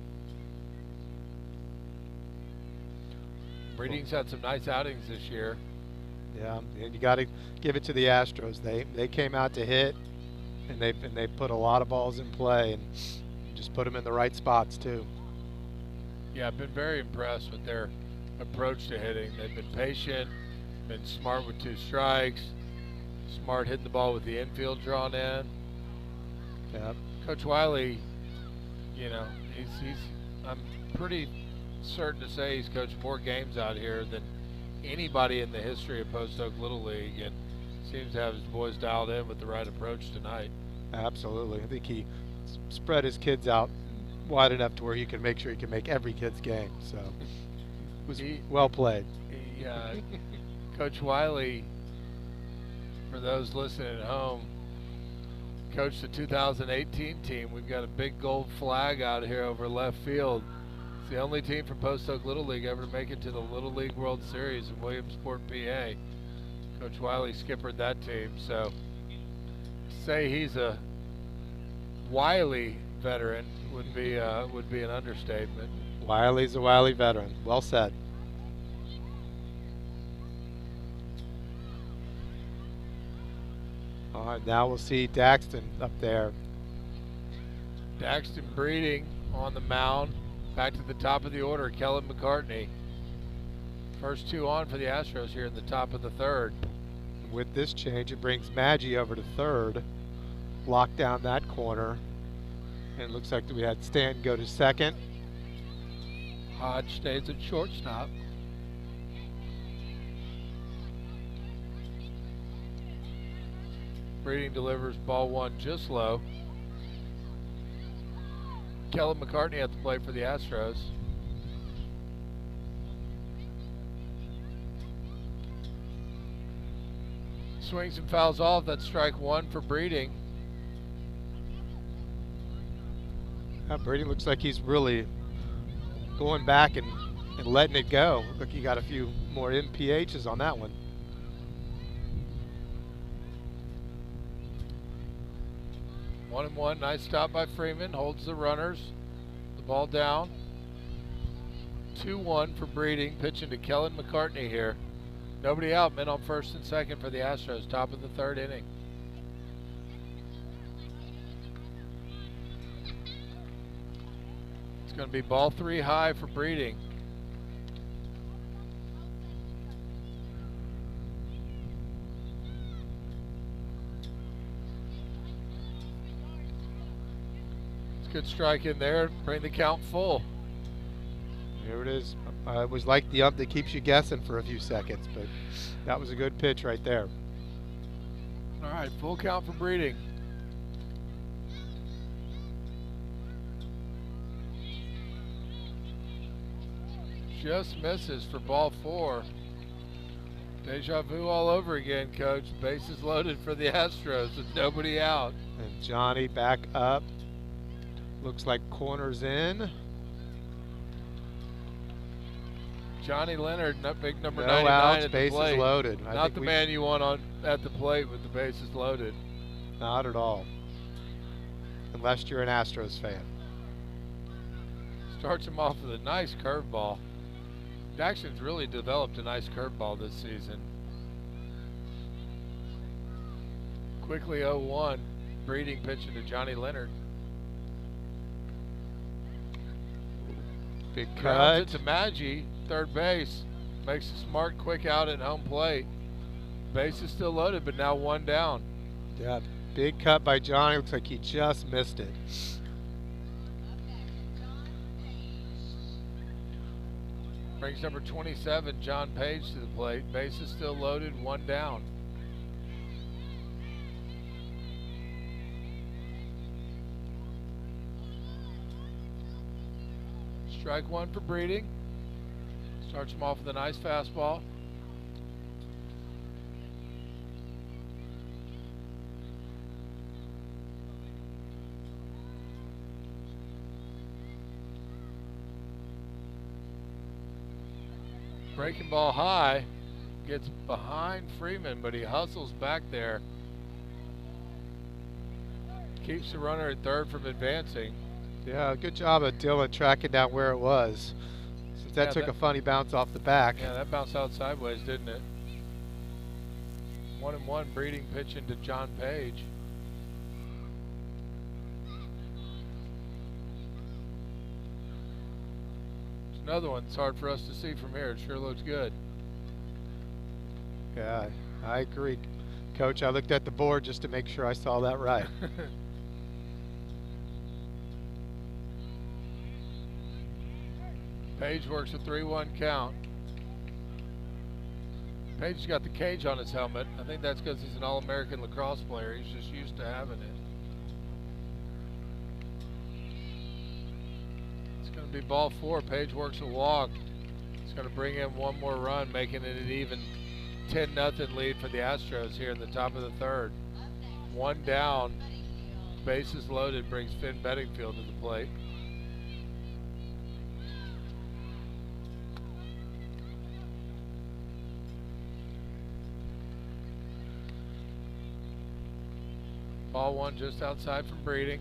Breeding's had some nice outings this year. Yeah, and you got to give it to the Astros. They came out to hit, and they put a lot of balls in play and just put them in the right spots too. Yeah, I've been very impressed with their approach to hitting. They've been patient, been smart with two strikes, smart hitting the ball with the infield drawn in. Yep. Coach Wiley, I'm pretty certain to say he's coached more games out here than anybody in the history of Post Oak Little League, and seems to have his boys dialed in with the right approach tonight. Absolutely. I think he spread his kids out wide enough to where he can make sure he can make every kid's game. So it was well played. Coach Wiley, for those listening at home, coached the 2018 team. We've got a big gold flag out here over left field. It's the only team from Post Oak Little League ever to make it to the Little League World Series in Williamsport, PA. Coach Wiley skippered that team, so to say he's a Wiley veteran would be an understatement. Wiley's a Wiley veteran. Well said. All right, now we'll see Daxton up there. Daxton Breeding on the mound. Back to the top of the order, Kellen McCartney. First two on for the Astros here in the top of the third. With this change, it brings Maggi over to third. Lock down that corner. And it looks like we had Stanton go to second. Hodge stays at shortstop. Breeding delivers ball one just low. Kellen McCartney at the plate for the Astros. Swings and fouls off. That's strike one for Breeding. Breeding looks like he's really going back and letting it go. Look like he got a few more MPHs on that one. One and one. Nice stop by Freeman. Holds the runners. The ball down. 2-1 for Breeding. Pitching to Kellen McCartney here. Nobody out. Men on first and second for the Astros. Top of the third inning. It's going to be ball three high for Breeding. Good strike in there, bring the count full. Here it is. It was like the ump that keeps you guessing for a few seconds, but that was a good pitch right there. All right, full count for Breeding. Just misses for ball 4. Deja vu all over again, Coach. Bases loaded for the Astros with nobody out. And Johnny back up. Looks like corners in. Johnny Leonard, big number No 99 outs, at the bases plate. loaded. Not the man you want on at the plate with the bases loaded. Not at all. Unless you're an Astros fan. Starts him off with a nice curveball. Jackson's really developed a nice curveball this season. Quickly 0-1. Breeding pitching to Johnny Leonard. Big cut. Grounds it to Maggi, third base. Makes a smart, quick out at home plate. Base is still loaded, but now 1 down. Yeah, big cut by Johnny. Looks like he just missed it. Brings number 27, John Page, to the plate. Base is still loaded, 1 down. Strike 1 for Breeding. Starts him off with a nice fastball. Breaking ball high, gets behind Freeman, but he hustles back there. Keeps the runner at third from advancing. Yeah, good job of Dylan tracking down where it was. Since that took a funny bounce off the back. Yeah, that bounced out sideways, didn't it? 1-1, Breeding pitching to John Page. Another one. It's hard for us to see from here. It sure looks good. Yeah, I agree. Coach, I looked at the board just to make sure I saw that right. Page works a 3-1 count. Page's got the cage on his helmet. I think that's because he's an All-American lacrosse player. He's just used to having it. It's going to be ball 4. Page works a walk. It's going to bring in 1 more run, making it an even 10-0 lead for the Astros here in the top of the 3rd. 1 down. Bases loaded brings Finn Bedingfield to the plate. Ball 1 just outside from Breeding.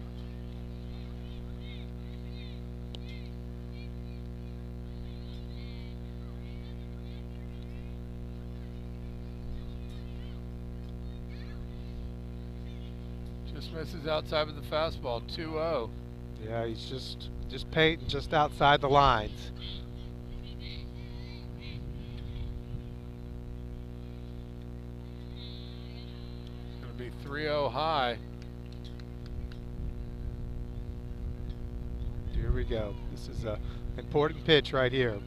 Just misses outside with the fastball, 2-0. Yeah, he's just painting just outside the lines. It's going to be 3-0 high. Here we go. This is an important pitch right here.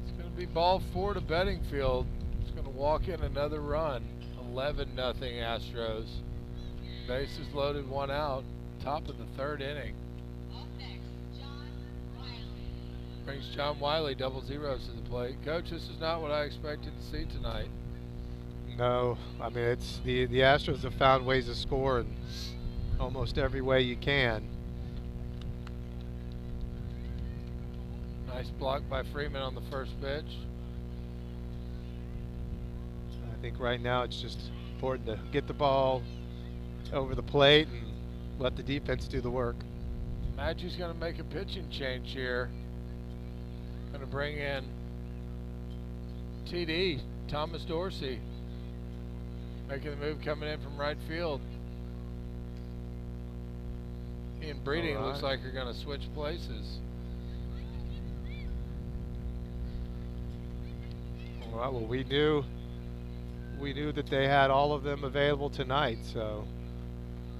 It's going to be ball 4 to Bedingfield. It's going to walk in another run. 11-0 Astros. Bases loaded, 1 out. Top of the 3rd inning. Brings John Wiley double zeros to the plate. Coach, this is not what I expected to see tonight. No, I mean, it's the Astros have found ways to score in almost every way you can. Nice block by Freeman on the first pitch. I think right now it's just important to get the ball over the plate and let the defense do the work. Maggi's going to make a pitching change here. Going to bring in TD, Thomas Dorsey. Making the move coming in from right field. He and Breeding looks like are going to switch places. All right, well, we knew that they had all of them available tonight, so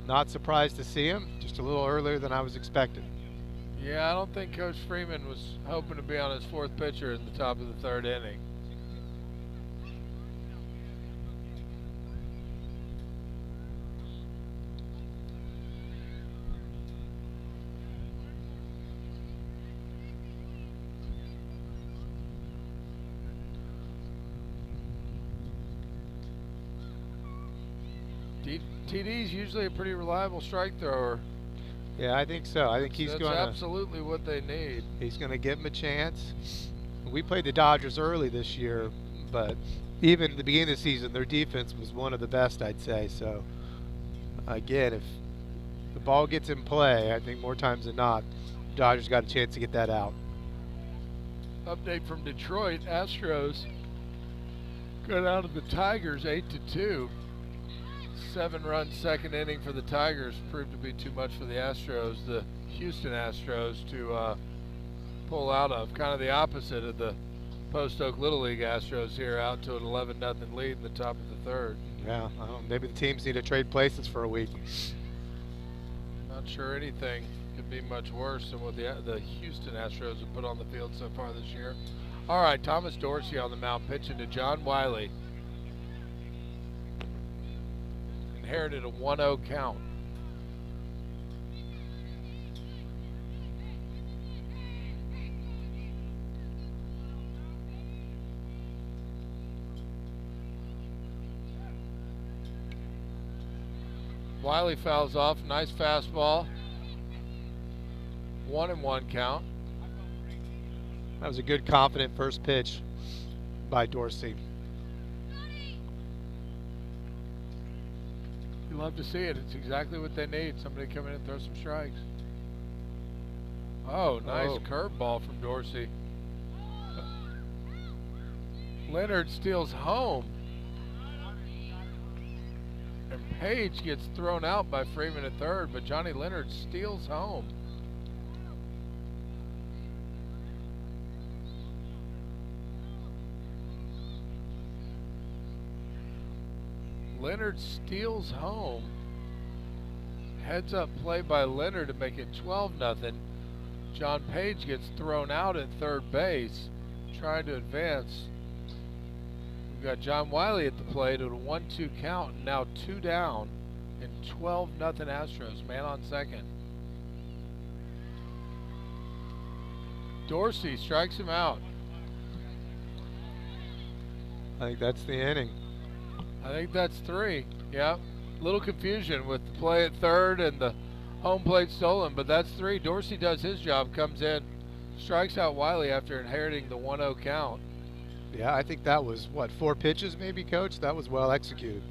not surprised to see them. Just a little earlier than I was expecting. Yeah, I don't think Coach Freeman was hoping to be on his fourth pitcher in the top of the third inning. TD's usually a pretty reliable strike thrower. Yeah, I think so. I think That's absolutely what they need. He's going to give him a chance. We played the Dodgers early this year, but even at the beginning of the season, their defense was one of the best, I'd say. So, again, if the ball gets in play, I think more times than not, Dodgers got a chance to get that out. Update from Detroit: Astros got out of the Tigers 8-2. 7-run second inning for the Tigers proved to be too much for the Astros, the Houston Astros, to pull out of. Kind of the opposite of the Post Oak Little League Astros here, out to an 11-0 lead in the top of the third. Yeah, maybe the teams need to trade places for a week. Not sure anything could be much worse than what the Houston Astros have put on the field so far this year. All right, Thomas Dorsey on the mound pitching to John Wiley. Inherited a 1-0 count. Wiley fouls off, nice fastball. 1-1 count. That was a good, confident first pitch by Dorsey. You love to see it. It's exactly what they need. Somebody come in and throw some strikes. Oh, nice curveball from Dorsey. Leonard steals home. And Page gets thrown out by Freeman at third, but Johnny Leonard steals home. Leonard steals home. Heads up play by Leonard to make it 12-0. John Page gets thrown out at third base, trying to advance. We've got John Wiley at the plate at a 1-2 count, and now 2 down, and 12-0 Astros. Man on second. Dorsey strikes him out. I think that's the inning. I think that's 3. Yeah, little confusion with the play at third and the home plate stolen, but that's 3. Dorsey does his job, comes in, strikes out Wiley after inheriting the 1-0 count. Yeah, I think that was, 4 pitches maybe, Coach? That was well executed.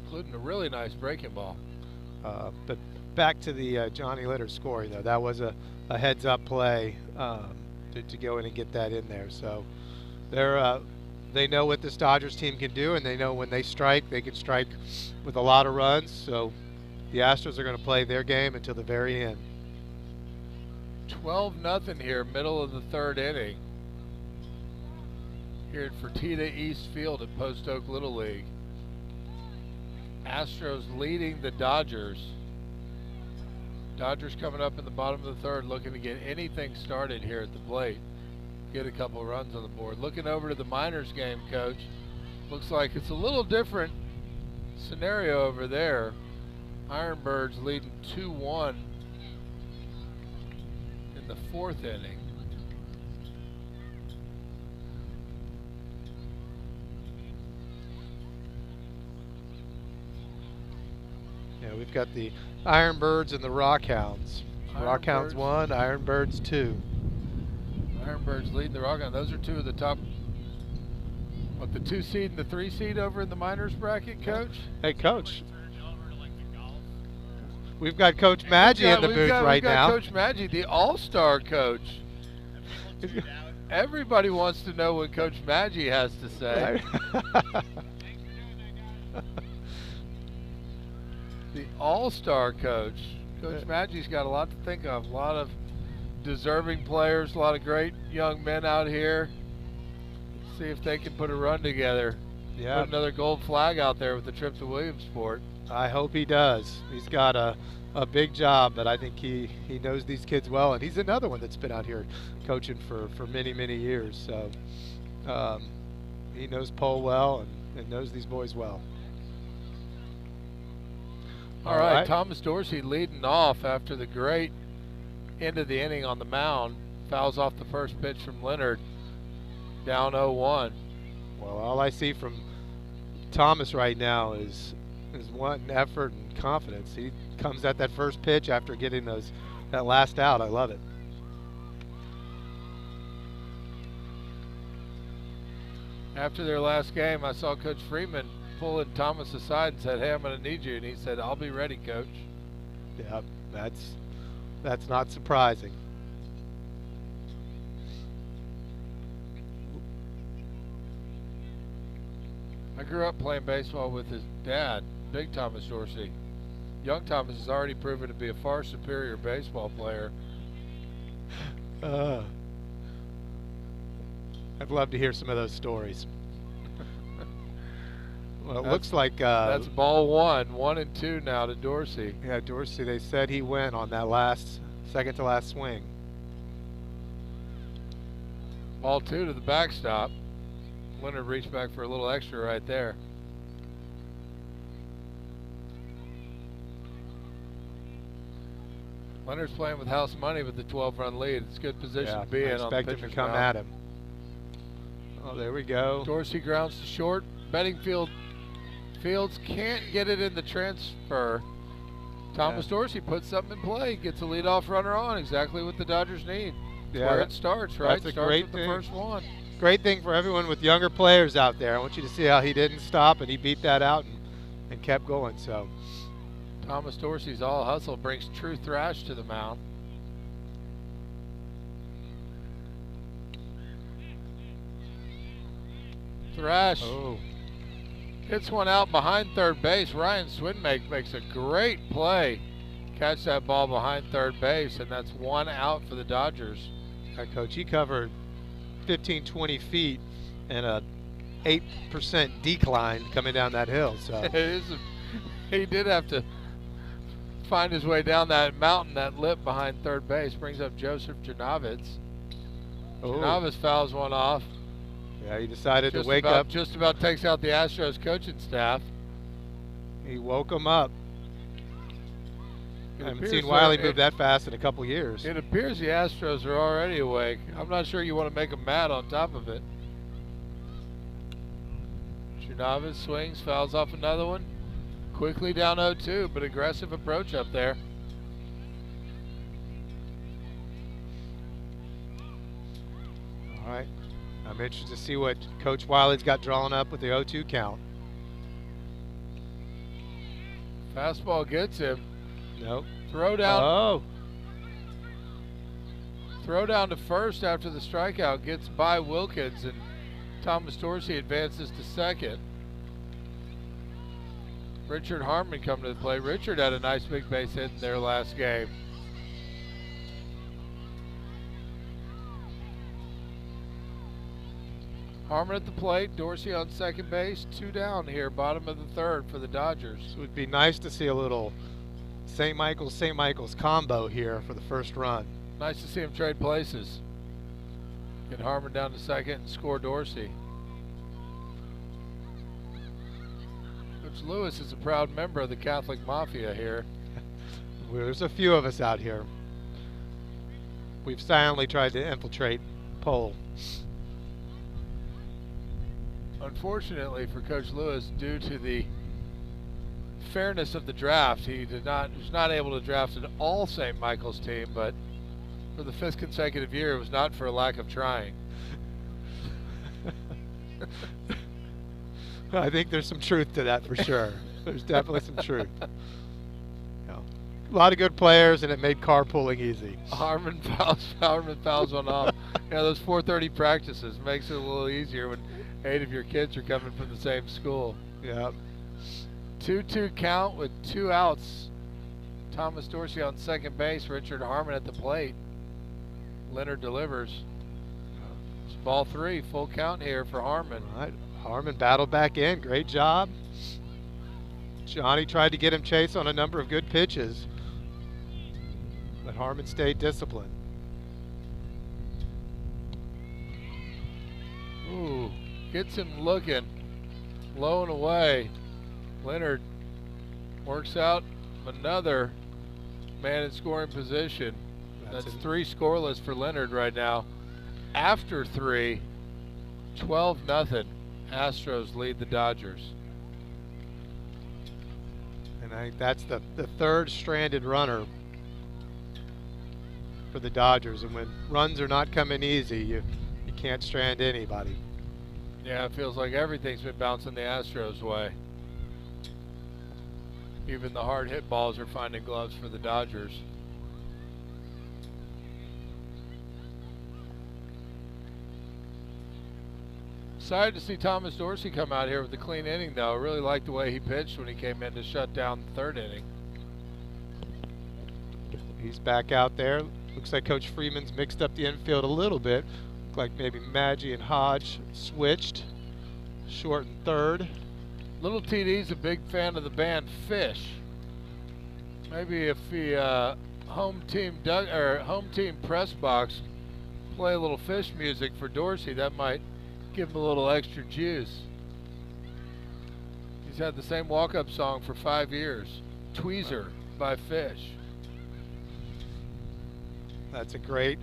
Including a really nice breaking ball. But back to the Johnny Leonard scoring, though. That was a heads-up play to go in and get that in there. So they know what this Dodgers team can do, and they know when they strike, they can strike with a lot of runs. So the Astros are going to play their game until the very end. 12-0 here, middle of the third inning. Here at Fertitta East Field at Post Oak Little League. Astros leading the Dodgers. Dodgers coming up in the bottom of the third, looking to get anything started here at the plate. Get a couple runs on the board. Looking over to the minors game, Coach. Looks like it's a little different scenario over there. Ironbirds leading 2-1 in the fourth inning. Yeah, we've got the Ironbirds and the Rockhounds. Rockhounds 1, Ironbirds 2. Ironbirds leading the Rockhounds. Those are 2 of the top, what, the 2 seed and the 3 seed over in the minors bracket, Coach? Hey, Coach. We've got Coach Maggi in the booth right now. Coach Maggi, the all-star coach. Everybody wants to know what Coach Maggi has to say. The all-star coach. Coach Maggi's got a lot to think of. A lot of deserving players, a lot of great young men out here. See if they can put a run together. Yeah. Put another gold flag out there with the trip to Williamsport. I hope he does. He's got a big job, but I think he knows these kids well, and he's another one that's been out here coaching for many, many years. So he knows pole well and knows these boys well. All right, Thomas Dorsey leading off after the great end of the inning on the mound. Fouls off the first pitch from Leonard, down 0-1. Well, all I see from Thomas right now is one effort and confidence. He comes at that first pitch after getting that last out. I love it. After their last game, I saw Coach Freeman pulling Thomas aside and said, "Hey, I'm going to need you," and he said, "I'll be ready, Coach." Yeah, that's not surprising. I grew up playing baseball with his dad, Big Thomas Dorsey. Young Thomas has already proven to be a far superior baseball player. I'd love to hear some of those stories. Well, it looks like that's ball one, 1-2 now to Dorsey. Yeah, Dorsey. They said he went on that second to last swing. Ball 2 to the backstop. Leonard reached back for a little extra right there. Leonard's playing with house money with the 12-run lead. It's a good position to be in on the pitcher's mound. I expect him to come at him. Oh, there we go. Dorsey grounds to short. Fields can't get it in the transfer. Thomas Dorsey puts something in play. Gets a leadoff runner on. Exactly what the Dodgers need. That's where it starts, right? That's a starts great with thing. The first one. Great thing for everyone with younger players out there. I want you to see how he didn't stop and he beat that out and kept going. So Thomas Dorsey's all hustle brings true thrash to the mound. Thrash hits one out behind third base. Ryan Swinmake makes a great play. Catch that ball behind third base, and that's one out for the Dodgers. Coach, he covered 15, 20 feet and a 8% decline coming down that hill. So he did have to find his way down that mountain, that lip behind third base. Brings up Joseph Janavitz. Janavitz fouls one off. Yeah, he decided to wake up. Just about takes out the Astros coaching staff. He woke him up. I haven't seen Wiley move that fast in a couple years. It appears the Astros are already awake. I'm not sure you want to make them mad on top of it. Janavitz swings, fouls off another one. Quickly down 0-2, but aggressive approach up there. All right. I'm interested to see what Coach Wiley's got drawn up with the 0-2 count. Fastball gets him. Nope. Throw down. Throw down to first after the strikeout gets by Wilkins, and Thomas Dorsey advances to second. Richard Harmon come to the play. Richard had a nice big base hit in their last game. Harmon at the plate, Dorsey on second base, 2 down here, bottom of the third for the Dodgers. It would be nice to see a little St. Michael's combo here for the first run. Nice to see him trade places. Get Harmon down to second and score Dorsey. Coach Lewis is a proud member of the Catholic Mafia here. There's a few of us out here. We've silently tried to infiltrate Pole. Unfortunately for Coach Lewis, due to the fairness of the draft, he was not able to draft an all St. Michael's team, but for the 5th consecutive year, it was not for a lack of trying. I think there's some truth to that for sure. There's definitely some truth. A lot of good players, and it made carpooling easy. Harmon fouls one off. Those 4:30 practices makes it a little easier when 8 of your kids are coming from the same school. Yeah. 2-2 count with 2 outs. Thomas Dorsey on second base. Richard Harmon at the plate. Leonard delivers. It's ball 3. Full count here for Harmon. All right. Harmon battled back in. Great job. Johnny tried to get him chase on a number of good pitches, but Harmon stayed disciplined. Ooh, gets him looking, low and away. Leonard works out another man in scoring position. That's 3 scoreless for Leonard right now. After 3, 12-0. Astros lead the Dodgers. And I think that's the third stranded runner for the Dodgers. And when runs are not coming easy, you can't strand anybody. Yeah, it feels like everything's been bouncing the Astros' way. Even the hard hit balls are finding gloves for the Dodgers. Excited to see Thomas Dorsey come out here with a clean inning, though. I really liked the way he pitched when he came in to shut down the 3rd inning. He's back out there. Looks like Coach Freeman's mixed up the infield a little bit. Looked like maybe Maggi and Hodge switched. Short and 3rd. Little TD's a big fan of the band Fish. Maybe if the home team press box play a little Fish music for Dorsey, that might give him a little extra juice. He's had the same walk-up song for 5 years, Tweezer by Fish. That's a great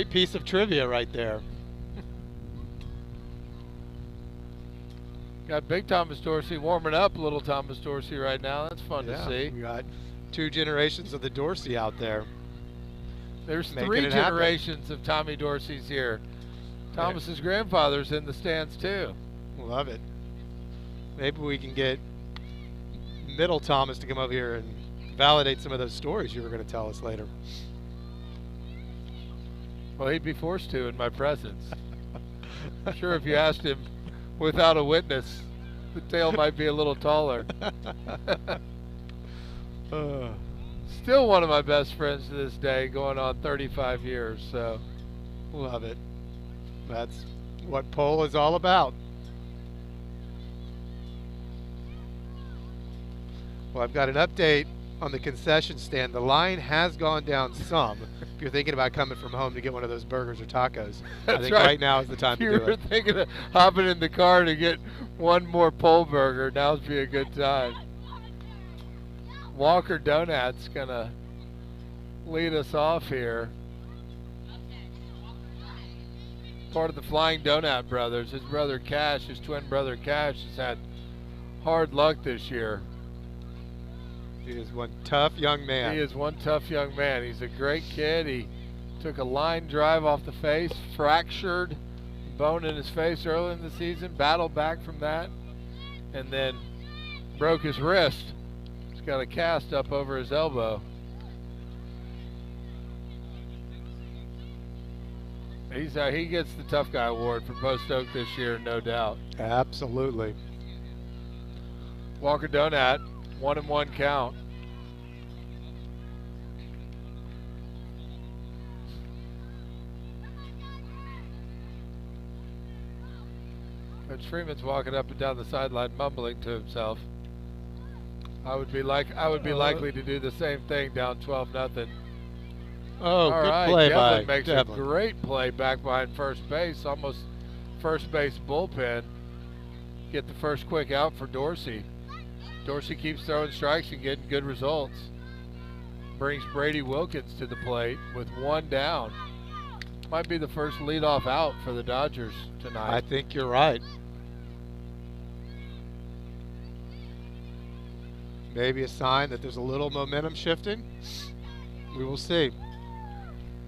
piece of trivia right there. Got big Thomas Dorsey warming up, little Thomas Dorsey right now. That's fun to see. We got 2 generations of the Dorsey out there. There's 3 generations of Tommy Dorseys here. Thomas's grandfather's in the stands too. Love it. Maybe we can get middle Thomas to come over here and validate some of those stories you were going to tell us later. Well, he'd be forced to in my presence. I'm sure if you asked him without a witness, the tale might be a little taller. Still one of my best friends to this day, going on 35 years. So, love it. That's what Pole is all about. Well, I've got an update on the concession stand. The line has gone down some. If you're thinking about coming from home to get one of those burgers or tacos, I think right now is the time to do it. If you were thinking of hopping in the car to get one more Pole burger, now's be a good time. Walker Donut's gonna lead us off here. Part of the Flying Donut Brothers. His brother Cash, his twin brother Cash, has had hard luck this year. He is one tough young man. He is one tough young man. He's a great kid. He took a line drive off the face, fractured bone in his face early in the season, battled back from that, and then broke his wrist. He's got a cast up over his elbow. He gets the Tough Guy Award for Post Oak this year, no doubt. Absolutely. Walker Donut, 1-1 count. Coach Freeman's walking up and down the sideline, mumbling to himself. I would be likely to do the same thing down 12-0. Oh, all good right. Play Devlin by makes Devlin. A great play back behind first base, almost first base bullpen. Get the first quick out for Dorsey. Dorsey keeps throwing strikes and getting good results. Brings Brady Wilkins to the plate with 1 down. Might be the first leadoff out for the Dodgers tonight. I think you're right. Maybe a sign that there's a little momentum shifting. We will see.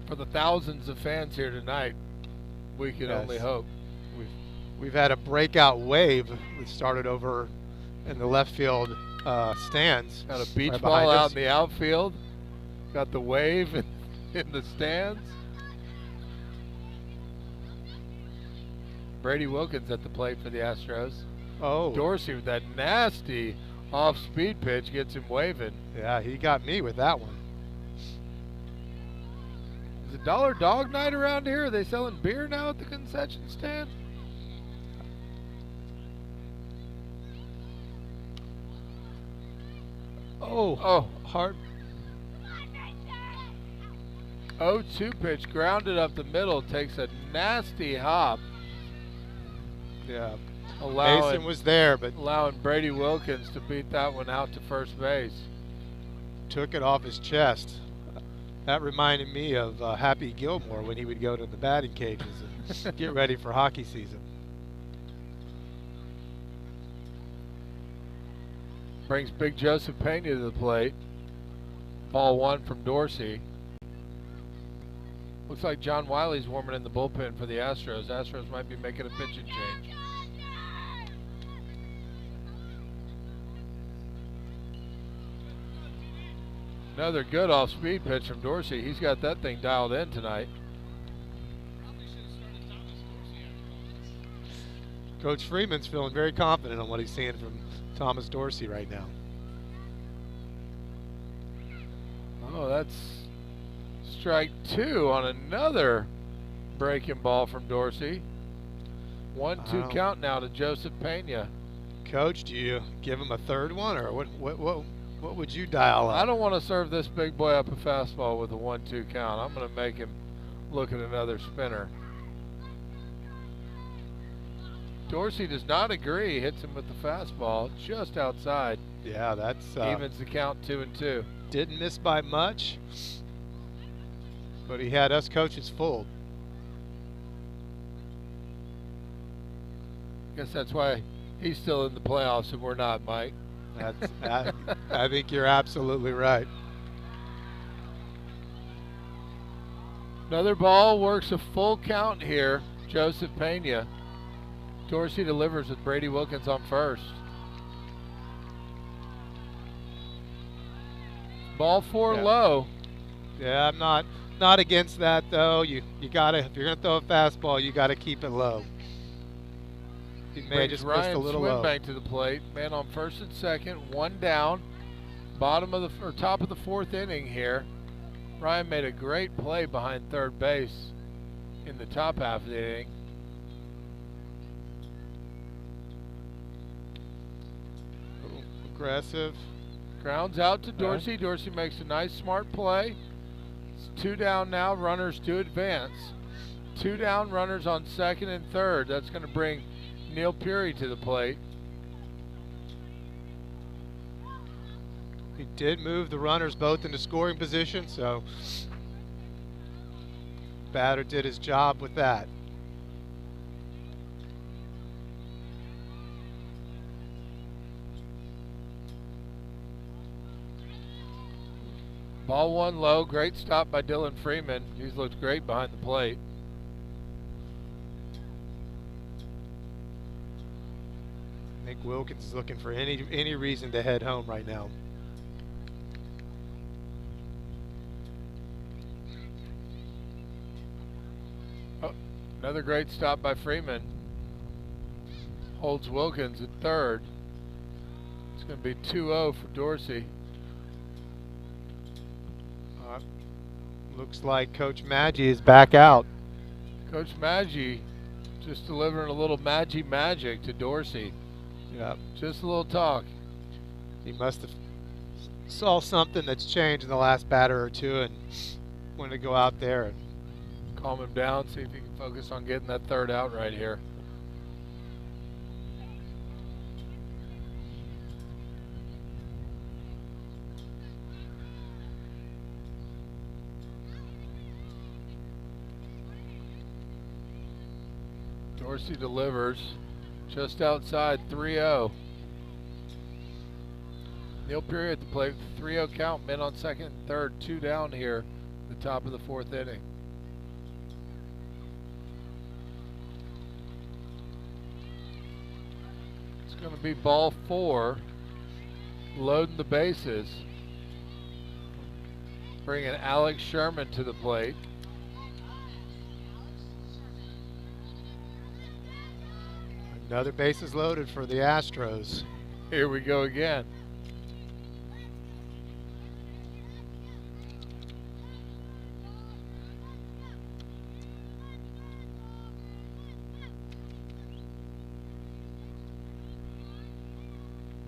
For the thousands of fans here tonight, we can only hope. We've had a breakout wave that started over in the left field stands. Got a beach ball out in the outfield. Got the wave in the stands. Brady Wilkins at the plate for the Astros. Oh. Dorsey with that nasty off-speed pitch gets him waving. Yeah, he got me with that one. Is it Dollar Dog Night around here? Are they selling beer now at the concession stand? Oh, hard. 0-2 pitch, grounded up the middle, takes a nasty hop. Yeah. Allowing, Mason was there, but allowing Brady Wilkins to beat that one out to first base. Took it off his chest. That reminded me of Happy Gilmore when he would go to the batting cages and get ready for hockey season. Brings Big Joseph Pena to the plate. Ball 1 from Dorsey. Looks like John Wiley's warming in the bullpen for the Astros. Astros might be making a pitching change. Another good off-speed pitch from Dorsey. He's got that thing dialed in tonight. Coach Freeman's feeling very confident on what he's seeing from Thomas Dorsey right now. Oh, that's strike 2 on another breaking ball from Dorsey. 1-2 count now to Joseph Pena. Coach, do you give him a third one, or what would you dial up? I don't want to serve this big boy up a fastball with a 1-2 count. I'm going to make him look at another spinner. Dorsey does not agree. Hits him with the fastball just outside. Yeah, that's evens the count 2-2. Didn't miss by much, but he had us coaches fooled. Guess that's why he's still in the playoffs and we're not, Mike. I think you're absolutely right. Another ball, works a full count here. Joseph Pena. Dorsey delivers with Brady Wilkins on first. Ball 4 low. Yeah, I'm not against that though. You gotta, if you're gonna throw a fastball, you gotta keep it low. He may have just missed a little low. Swinbank to the plate. Man on first and second, 1 down. Bottom of the top of the 4th inning here. Ryan made a great play behind third base in the top half of the inning. Aggressive. Grounds out to Dorsey. Dorsey makes a nice, smart play. It's 2 down now. Runners to advance. 2 down. Runners on second and third. That's going to bring Neil Peary to the plate. He did move the runners both into scoring position, so batter did his job with that. Ball 1 low. Great stop by Dylan Freeman. He's looked great behind the plate. I think Wilkins is looking for any reason to head home right now. Oh, another great stop by Freeman. Holds Wilkins at third. It's going to be 2-0 for Dorsey. Looks like Coach Maggi is back out. Coach Maggi just delivering a little magic to Dorsey. Yeah. Just a little talk. He must have saw something that's changed in the last batter or two and wanted to go out there and calm him down, see if he can focus on getting that third out right here. Dorsey delivers just outside 3-0. Neil Peary at the plate, 3-0 count, men on second and third, 2 down here at the top of the 4th inning. It's going to be ball 4, loading the bases. Bringing Alex Sherman to the plate. Another bases loaded for the Astros. Here we go again.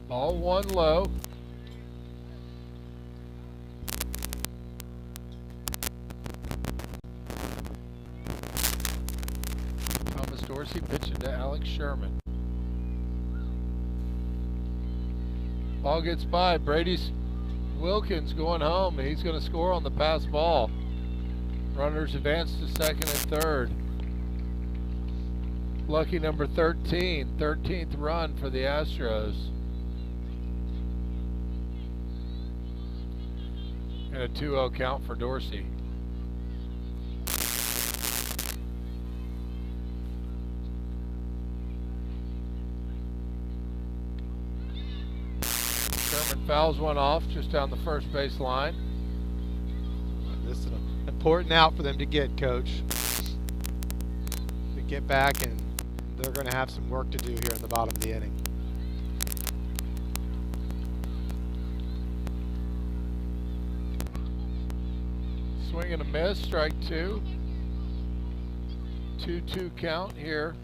Ball 1 low. Dorsey pitching to Alex Sherman. Ball gets by. Brady's Wilkins going home, and he's going to score on the pass ball. Runners advance to second and third. Lucky number 13, 13th run for the Astros. And a 2-0 count for Dorsey. Sherman fouls one off just down the first base line. This is an important out for them to get, Coach. To get back, and they're going to have some work to do here in the bottom of the inning. Swing and a miss, strike two. 2-2 count here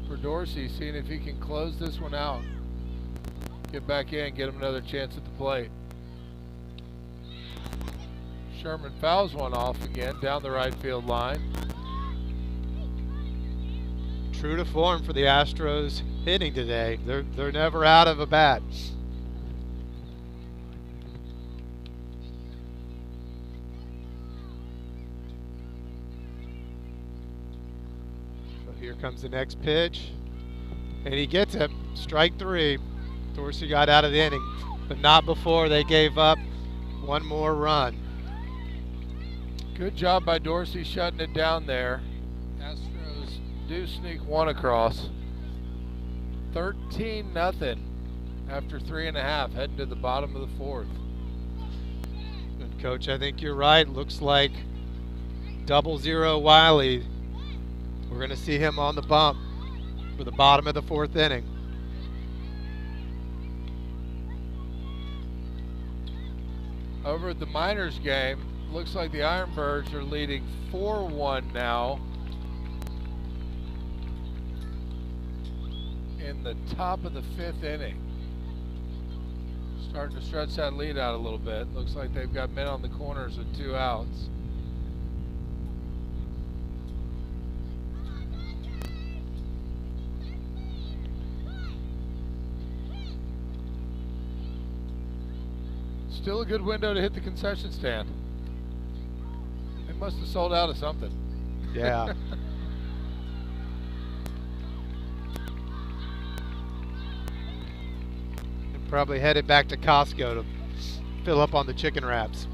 for Dorsey, seeing if he can close this one out. Get back in, get him another chance at the plate. Sherman fouls one off again down the right field line. True to form for the Astros hitting today. They're never out of a bat. So here comes the next pitch, and he gets it. Strike three. Dorsey got out of the inning, but not before they gave up one more run. Good job by Dorsey shutting it down there. Astros do sneak one across. 13-0 after 3.5, heading to the bottom of the fourth. And Coach, I think you're right. Looks like 0-0 Wiley. We're going to see him on the bump for the bottom of the fourth inning. Over at the Miners game, looks like the Ironbirds are leading 4-1 now in the top of the fifth inning. Starting to stretch that lead out a little bit. Looks like they've got men on the corners with 2 outs. Still a good window to hit the concession stand. They must have sold out of something. Yeah. And probably headed back to Costco to fill up on the chicken wraps.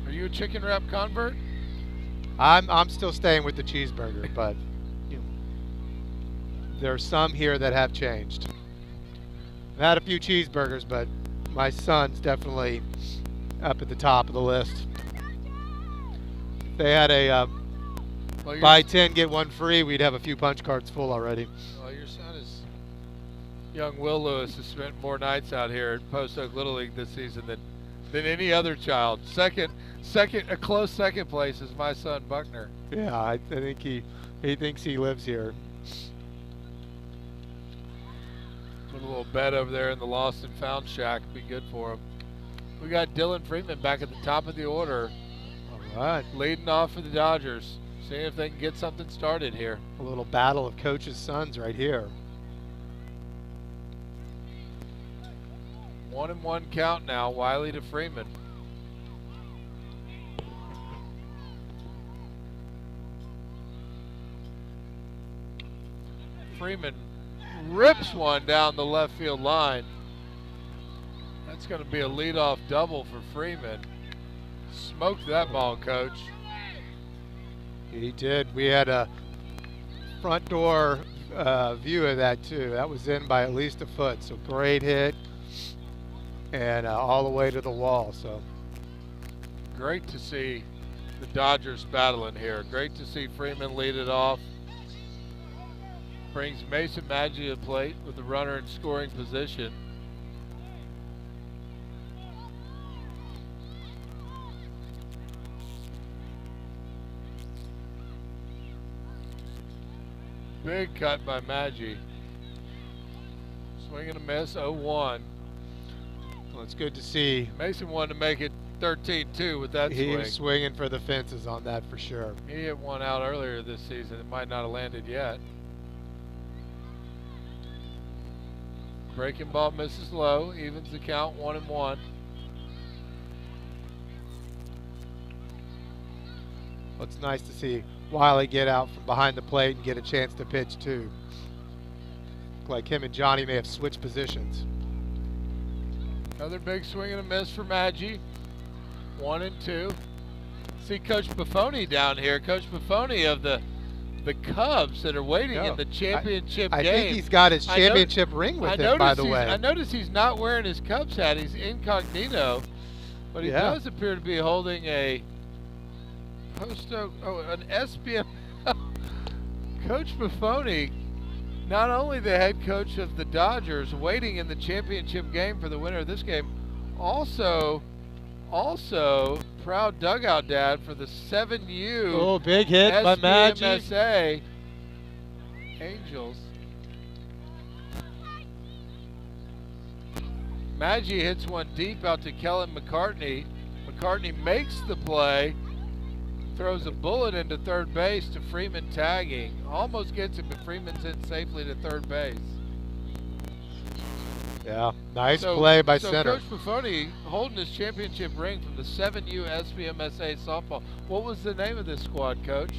Are you a chicken wrap convert? I'm still staying with the cheeseburger, but you know, there are some here that have changed. I've had a few cheeseburgers, but my son's definitely up at the top of the list. If they had a buy 10 get 1 free, we'd have a few punch cards full already. Well, your son is young. Will Lewis has spent more nights out here at Post Oak Little League this season than any other child. A close second place is my son Buckner. Yeah, I think he thinks he lives here. Put a little bed over there in the lost and found shack. Be good for him. We got Dylan Freeman back at the top of the order. All right. Leading off for the Dodgers. Seeing if they can get something started here. A little battle of coaches' sons right here. 1-1 count now. Wiley to Freeman. Freeman rips one down the left field line. That's going to be a leadoff double for Freeman. Smoked that ball, Coach. He did. We had a front door view of that too. That was in by at least a foot. So great hit, and all the way to the wall. So great to see the Dodgers battling here. Great to see Freeman lead it off. Brings Mason Maggi to the plate with the runner in scoring position. Big cut by Maggi. Swing and a miss, 0-1. Well, it's good to see. Mason wanted to make it 13 too with that swing. He was swinging for the fences on that for sure. He hit one out earlier this season. It might not have landed yet. Breaking ball misses low, evens the count 1-1. Well, it's nice to see Wiley get out from behind the plate and get a chance to pitch too. Looked like him and Johnny may have switched positions. Another big swing and a miss for Maggi. 1-2. See Coach Buffoni down here. Coach Buffoni of the Cubs that are waiting in the championship game. I think he's got his championship ring with him, by the way. I noticed he's not wearing his Cubs hat. He's incognito. But he does appear to be holding an SBM. Coach Buffoni, not only the head coach of the Dodgers, waiting in the championship game for the winner of this game, also proud dugout dad for the 7U. Oh, big hit by Maggi. Angels. Maggi hits one deep out to Kellen McCartney. McCartney makes the play, throws a bullet into third base to Freeman tagging. Almost gets it, but Freeman's in safely to third base. Yeah, nice play by center. Coach Buffoni holding his championship ring from the 7U SBMSA softball. What was the name of this squad, Coach?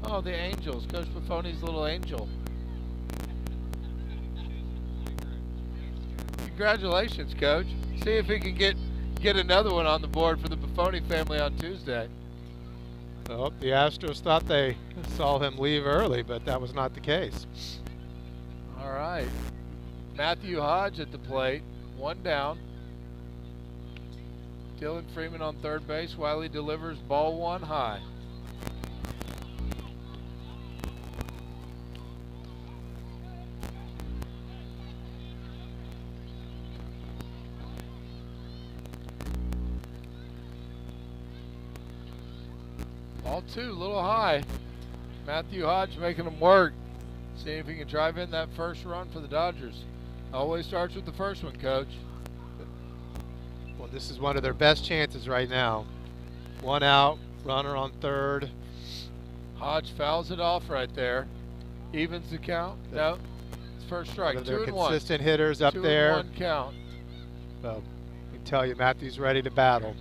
Oh, the Angels. Coach Buffoni's little angel. Congratulations, Coach. See if he can get another one on the board for the Buffoni family on Tuesday. Well, the Astros thought they saw him leave early, but that was not the case. All right. Matthew Hodge at the plate, one down. Dylan Freeman on third base. Wiley delivers ball one high. Ball two, a little high. Matthew Hodge making them work. Seeing if he can drive in that first run for the Dodgers. Always starts with the first one, Coach. Well, this is one of their best chances right now. One out, runner on third. Hodge fouls it off right there. Evens the count. No, it's first strike. One of their 2-1. consistent hitters up there. 2-1 count. So, I can tell you Matthew's ready to battle.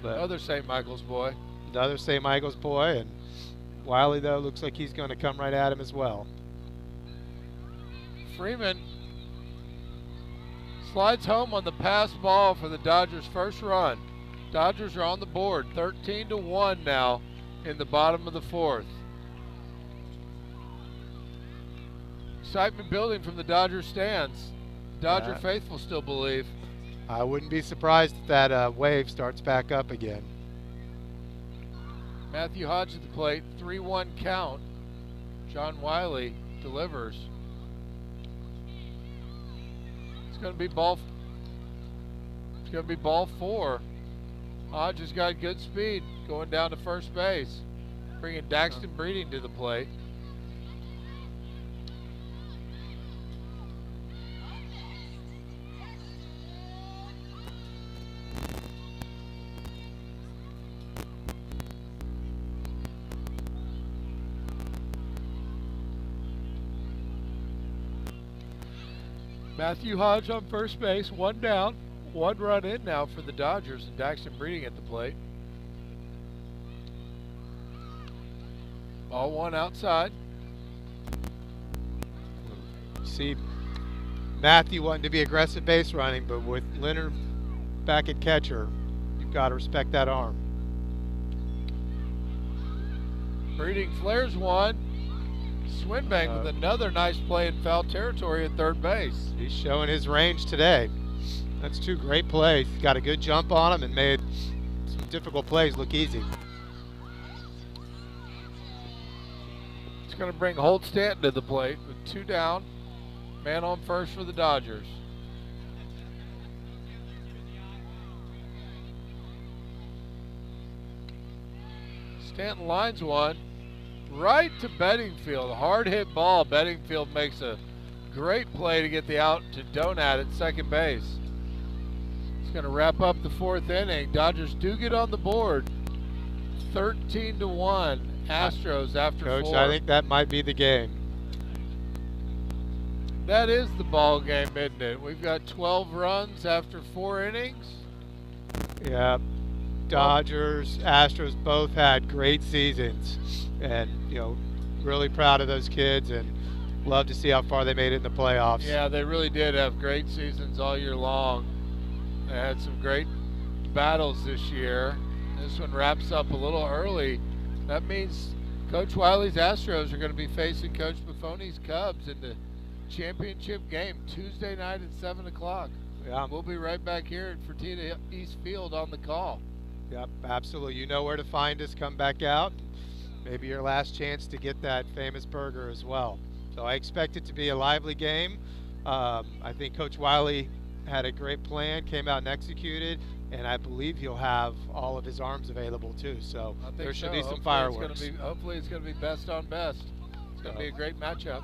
But another St. Michael's boy. Another St. Michael's boy. And Wiley, though, looks like he's going to come right at him as well. Freeman slides home on the pass ball for the Dodgers' first run. Dodgers are on the board, 13-1 now in the bottom of the fourth. Excitement building from the Dodgers stands. Dodger faithful still believe. I wouldn't be surprised if that wave starts back up again. Matthew Hodge at the plate, 3-1 count. John Wiley delivers. It's going to be ball four. Hodge has got good speed going down to first base, bringing Daxton Breeding to the plate. Matthew Hodge on first base, one down, one run in now for the Dodgers, and Daxton Breeding at the plate. Ball one outside. See, Matthew wanting to be aggressive base running, but with Leonard back at catcher, you've got to respect that arm. Breeding flares one. Swinbank with another nice play in foul territory at third base. He's showing his range today. That's two great plays. He's got a good jump on him and made some difficult plays look easy. It's going to bring Holt Stanton to the plate with two down. Man on first for the Dodgers. Stanton lines one. Right to Bedingfield, a hard hit ball. Bedingfield makes a great play to get the out to Donat at second base. It's going to wrap up the 4th inning. Dodgers do get on the board, 13-1. Astros after Coach, 4. I think that might be the game. That is the ball game, isn't it? We've got 12 runs after 4 innings. Yeah. Dodgers, Astros both had great seasons, and really proud of those kids, and love to see how far they made it in the playoffs. Yeah, they really did have great seasons all year long. They had some great battles this year. This one wraps up a little early. That means Coach Wiley's Astros are going to be facing Coach Buffoni's Cubs in the championship game Tuesday night at 7 o'clock. Yeah. We'll be right back here at Fertitta East Field on the call. Yep, absolutely. You know where to find us. Come back out. Maybe your last chance to get that famous burger as well. So I expect it to be a lively game. I think Coach Wiley had a great plan, came out and executed, and I believe he'll have all of his arms available too. So there should be some fireworks. Hopefully it's going to be best on best. It's going to be a great matchup.